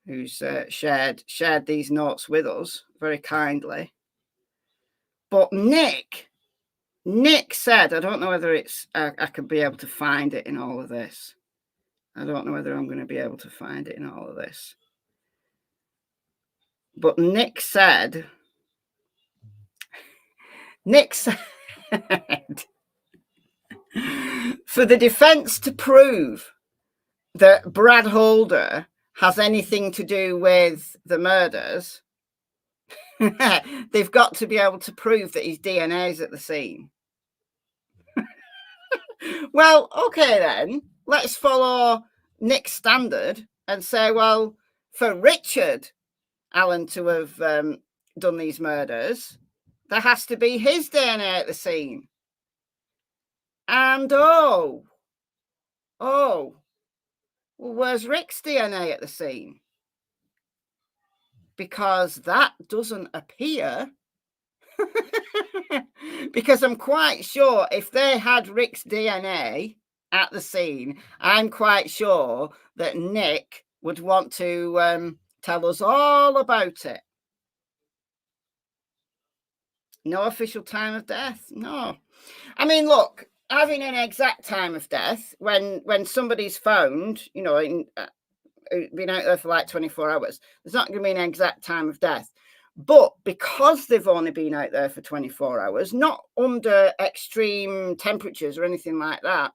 who's shared these notes with us very kindly. But Nick said, I don't know whether it's I could be able to find it in all of this. I don't know whether I'm going to be able to find it in all of this. But Nick said, for the defense to prove that Brad Holder has anything to do with the murders, they've got to be able to prove that his DNA is at the scene. Well, okay then, let's follow Nick's standard and say, well, for Richard Allen to have done these murders, there has to be his DNA at the scene. And well, where's Rick's DNA at the scene? Because that doesn't appear. Because I'm quite sure if they had Rick's DNA at the scene, I'm quite sure that Nick would want to tell us all about it. No official time of death. No. I mean, look, having an exact time of death when somebody's found, been out there for like 24 hours, there's not going to be an exact time of death. But because they've only been out there for 24 hours, not under extreme temperatures or anything like that,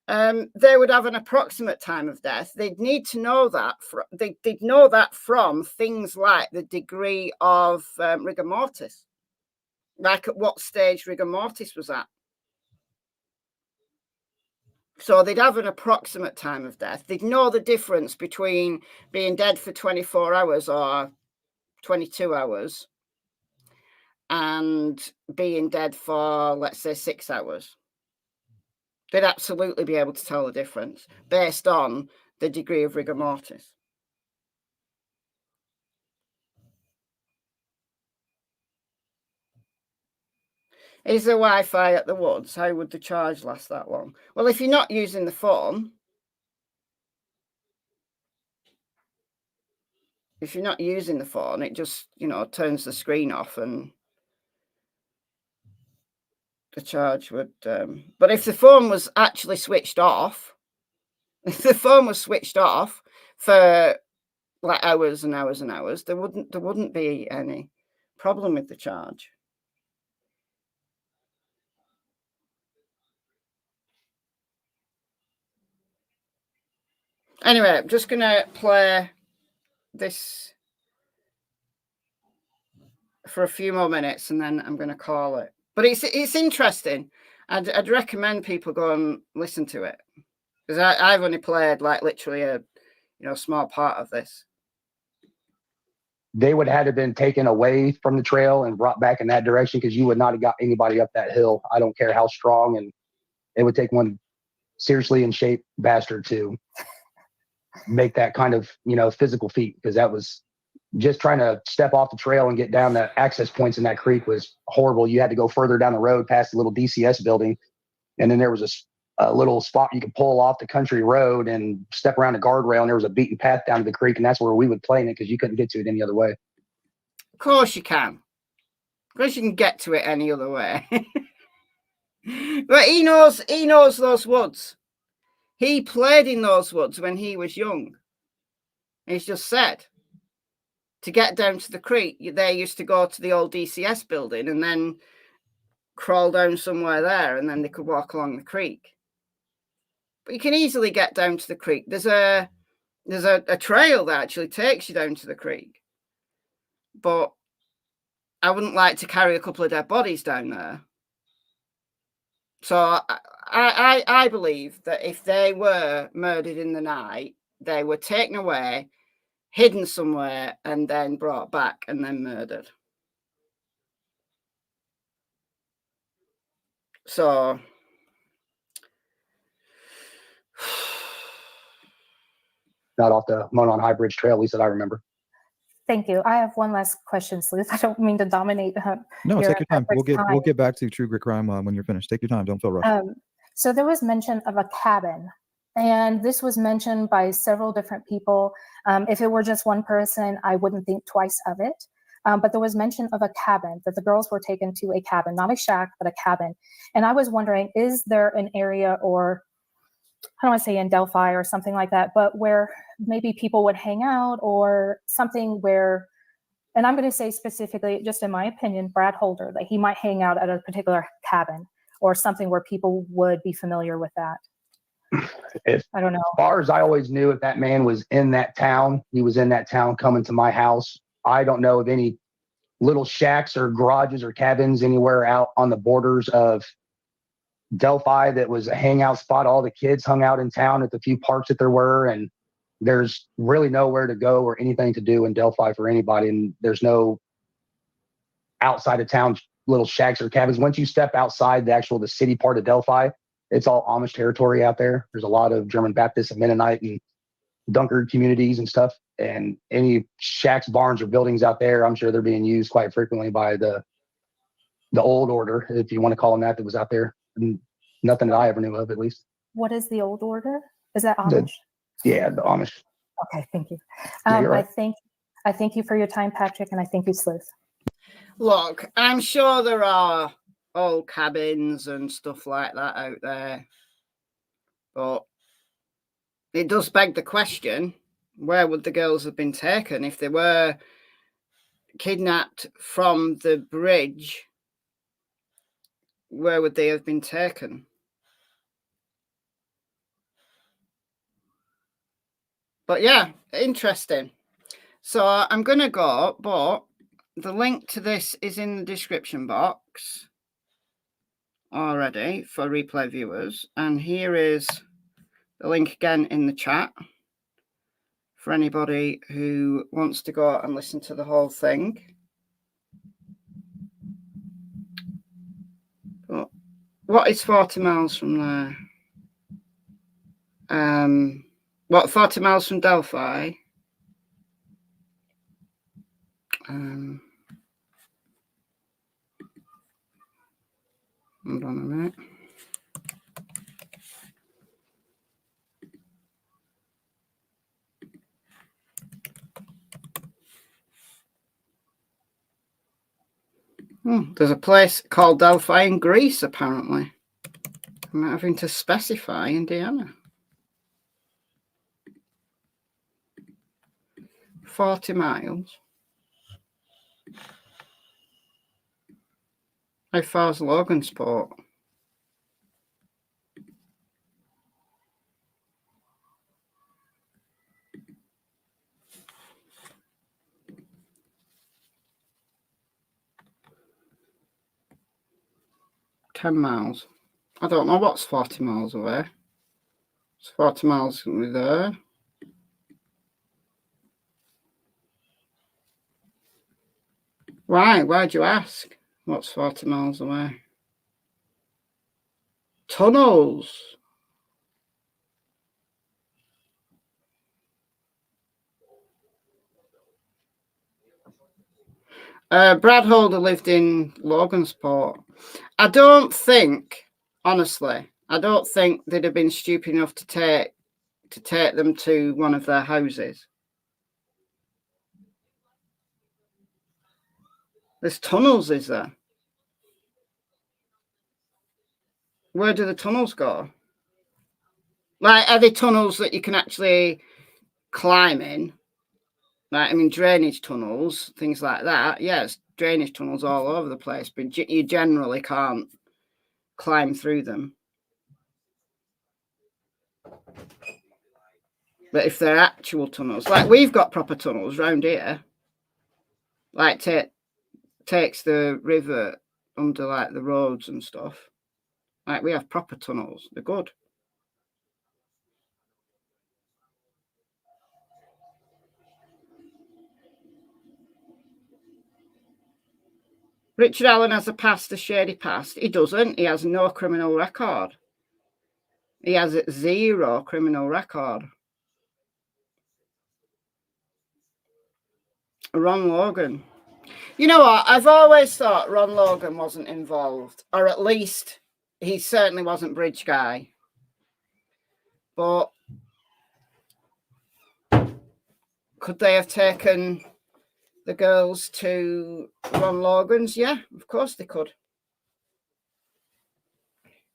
they would have an approximate time of death. They'd need to know that. They'd know that from things like the degree of rigor mortis, like at what stage rigor mortis was at. So they'd have an approximate time of death. They'd know the difference between being dead for 24 hours or 22 hours and being dead for, let's say, 6 hours. They'd absolutely be able to tell the difference based on the degree of rigor mortis. Is there Wi-Fi at the woods? How would the charge last that long? Well, if you're not using the phone, it just, turns the screen off and the charge would... but if the phone was actually switched off, for like hours and hours and hours, there wouldn't be any problem with the charge. Anyway, I'm just going to play this for a few more minutes and then I'm going to call it. But it's interesting. I'd recommend people go and listen to it, because I've only played like literally a small part of this. They would have been taken away from the trail and brought back in that direction, because you would not have got anybody up that hill. I don't care how strong, and it would take one seriously in shape bastard to make that kind of physical feat, because that was just trying to step off the trail and get down the access points in that creek was horrible. You had to go further down the road past the little DCS building, and then there was a little spot you could pull off the country road and step around the guardrail, and there was a beaten path down to the creek, and that's where we would play in it, because you couldn't get to it any other way. Of course you can. Of course you can get to it any other way. But he knows those woods. He played in those woods when he was young. He's just said, to get down to the creek, they used to go to the old DCS building and then crawl down somewhere there, and then they could walk along the creek. But you can easily get down to the creek. There's a trail that actually takes you down to the creek. But I wouldn't like to carry a couple of dead bodies down there. So I believe that if they were murdered in the night, they were taken away, hidden somewhere, and then brought back and then murdered. So Not off the Monon High Bridge Trail, at least that I remember. Thank you. I have one last question, Sleuth. I don't mean to dominate. No, take your time. We'll get back to True Grit Crime when you're finished. Take your time. Don't feel rushed. So there was mention of a cabin, and this was mentioned by several different people. If it were just one person, I wouldn't think twice of it. But there was mention of a cabin, that the girls were taken to a cabin, not a shack, but a cabin. And I was wondering, is there an area, or I don't want to say in Delphi or something like that, but where maybe people would hang out, or something where, and I'm going to say specifically, just in my opinion, Brad Holder, that he might hang out at a particular cabin or something where people would be familiar with that. I don't know. As far as I always knew, if that man was in that town, he was in that town coming to my house. I don't know of any little shacks or garages or cabins anywhere out on the borders of Delphi that was a hangout spot. All the kids hung out in town at the few parks that there were, and there's really nowhere to go or anything to do in Delphi for anybody. And there's no outside of town little shacks or cabins. Once you step outside the city part of Delphi, it's all Amish territory out there. There's a lot of German Baptist and Mennonite and Dunkard communities and stuff. And any shacks, barns, or buildings out there, I'm sure they're being used quite frequently by the old order, if you want to call them that was out there. And nothing that I ever knew of, at least. What is the old order? Is that Amish? Yeah, the Amish. Okay, thank you. Yeah, you're right. I thank you for your time, Patrick, and I thank you, Sleuth. Look, I'm sure there are old cabins and stuff like that out there, but it does beg the question, where would the girls have been taken if they were kidnapped from the bridge, where would they have been taken? But yeah, interesting. So I'm going to go, but the link to this is in the description box already for replay viewers. And here is the link again in the chat for anybody who wants to go and listen to the whole thing. But what is 40 miles from there? What, 40 miles from Delphi? Hold on a minute. There's a place called Delphi in Greece, apparently. I'm not having to specify Indiana. 40 miles. How far's Logansport? $10 miles. I don't know what's 40 miles away. It's 40 miles from me there. Why? Why'd you ask? What's 40 miles away? Tunnels. Brad Holder lived in Logansport. I don't think, honestly, I don't think they'd have been stupid enough to take them to one of their houses. There's tunnels, is there? Where do the tunnels go? Like, are they tunnels that you can actually climb in? Like, I mean, drainage tunnels, things like that. Yes, drainage tunnels all over the place, but you generally can't climb through them. But if they're actual tunnels, like we've got proper tunnels around here, like takes the river under like the roads and stuff. Like we have proper tunnels. They're good. Richard Allen has a past, a shady past. He doesn't. He has no criminal record. He has 0 criminal record. Ron Logan. You know what? I've always thought Ron Logan wasn't involved, or at least he certainly wasn't Bridge Guy. But could they have taken the girls to Ron Logan's? Yeah, of course they could.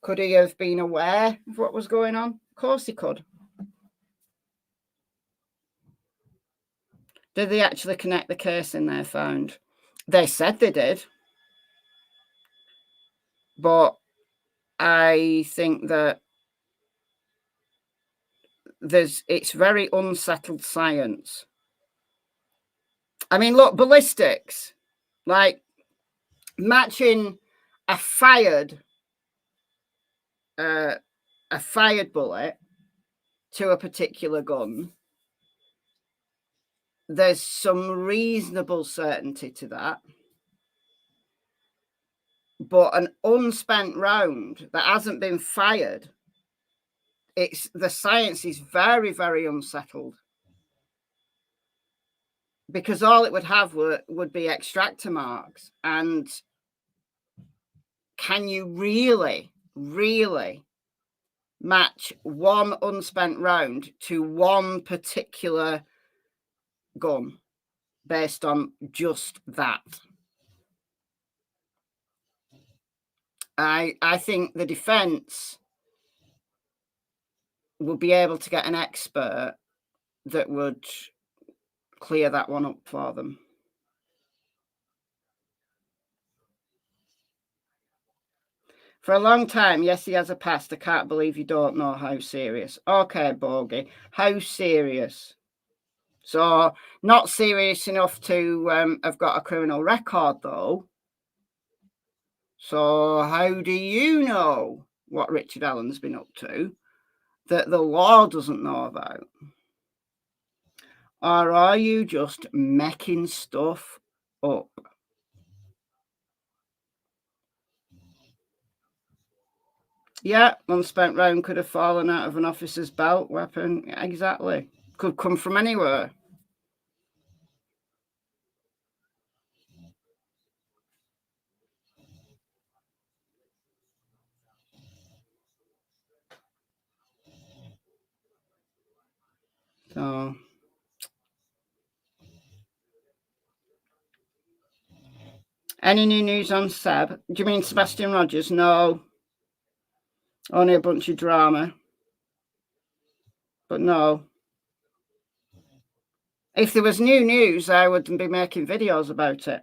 Could he have been aware of what was going on? Of course he could. Did they actually connect the case in there found? They said they did. But I think that it's very unsettled science. I mean, look, ballistics, like matching a fired bullet to a particular gun, there's some reasonable certainty to that. But an unspent round that hasn't been fired, the science is very, very unsettled. Because all it would have would be extractor marks. And can you really, really match one unspent round to one particular gun based on just that? I think the defense will be able to get an expert that would clear that one up for them. For a long time, yes, he has a past. I can't believe you don't know how serious. Okay, Bogey, how serious? So, not serious enough to have got a criminal record, though. So, how do you know what Richard Allen's been up to that the law doesn't know about? Or are you just making stuff up? Yeah, unspent round could have fallen out of an officer's belt weapon. Exactly. Could come from anywhere. So, any new news on Seb? Do you mean Sebastian Rogers? No. Only a bunch of drama. But no. If there was new news, I would be making videos about it.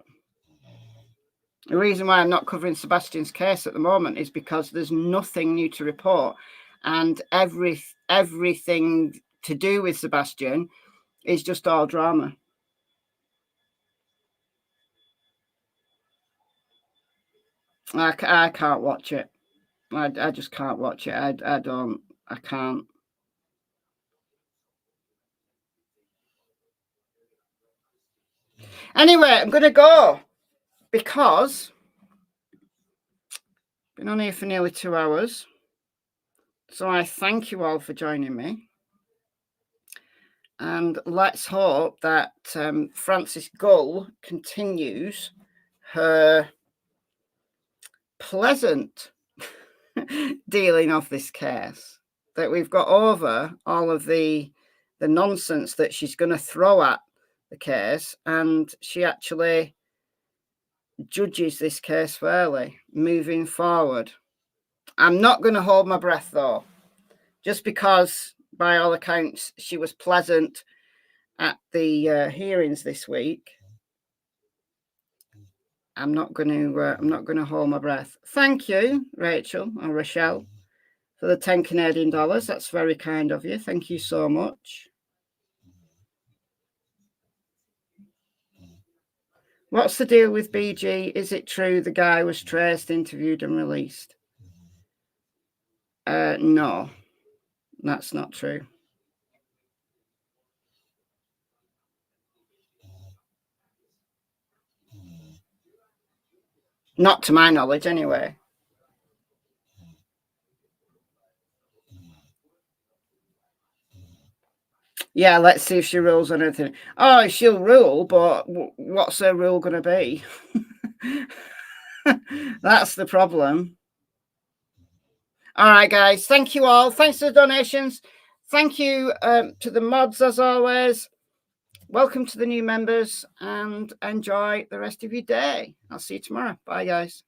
The reason why I'm not covering Sebastian's case at the moment is because there's nothing new to report. And everything to do with Sebastian is just all drama. I can't watch it. I just can't watch it. I can't. Anyway, I'm going to go because I've been on here for nearly 2 hours. So I thank you all for joining me. And let's hope that Frances Gull continues her pleasant dealing of this case, that we've got over all of the nonsense that she's going to throw at the case, and she actually judges this case fairly moving forward. I'm not going to hold my breath, though, just because by all accounts she was pleasant at the hearings this week. I'm not going to hold my breath. Thank you, Rachel or Rochelle, for the 10 Canadian dollars. That's very kind of you. Thank you so much. What's the deal with BG? Is it true the guy was traced, interviewed, and released? No, that's not true. Not to my knowledge, anyway. Yeah, let's see if she rules on anything. Oh, she'll rule, but what's her rule going to be? That's the problem. All right, guys. Thank you all. Thanks for the donations. Thank you to the mods, as always. Welcome to the new members, and enjoy the rest of your day. I'll see you tomorrow. Bye, guys.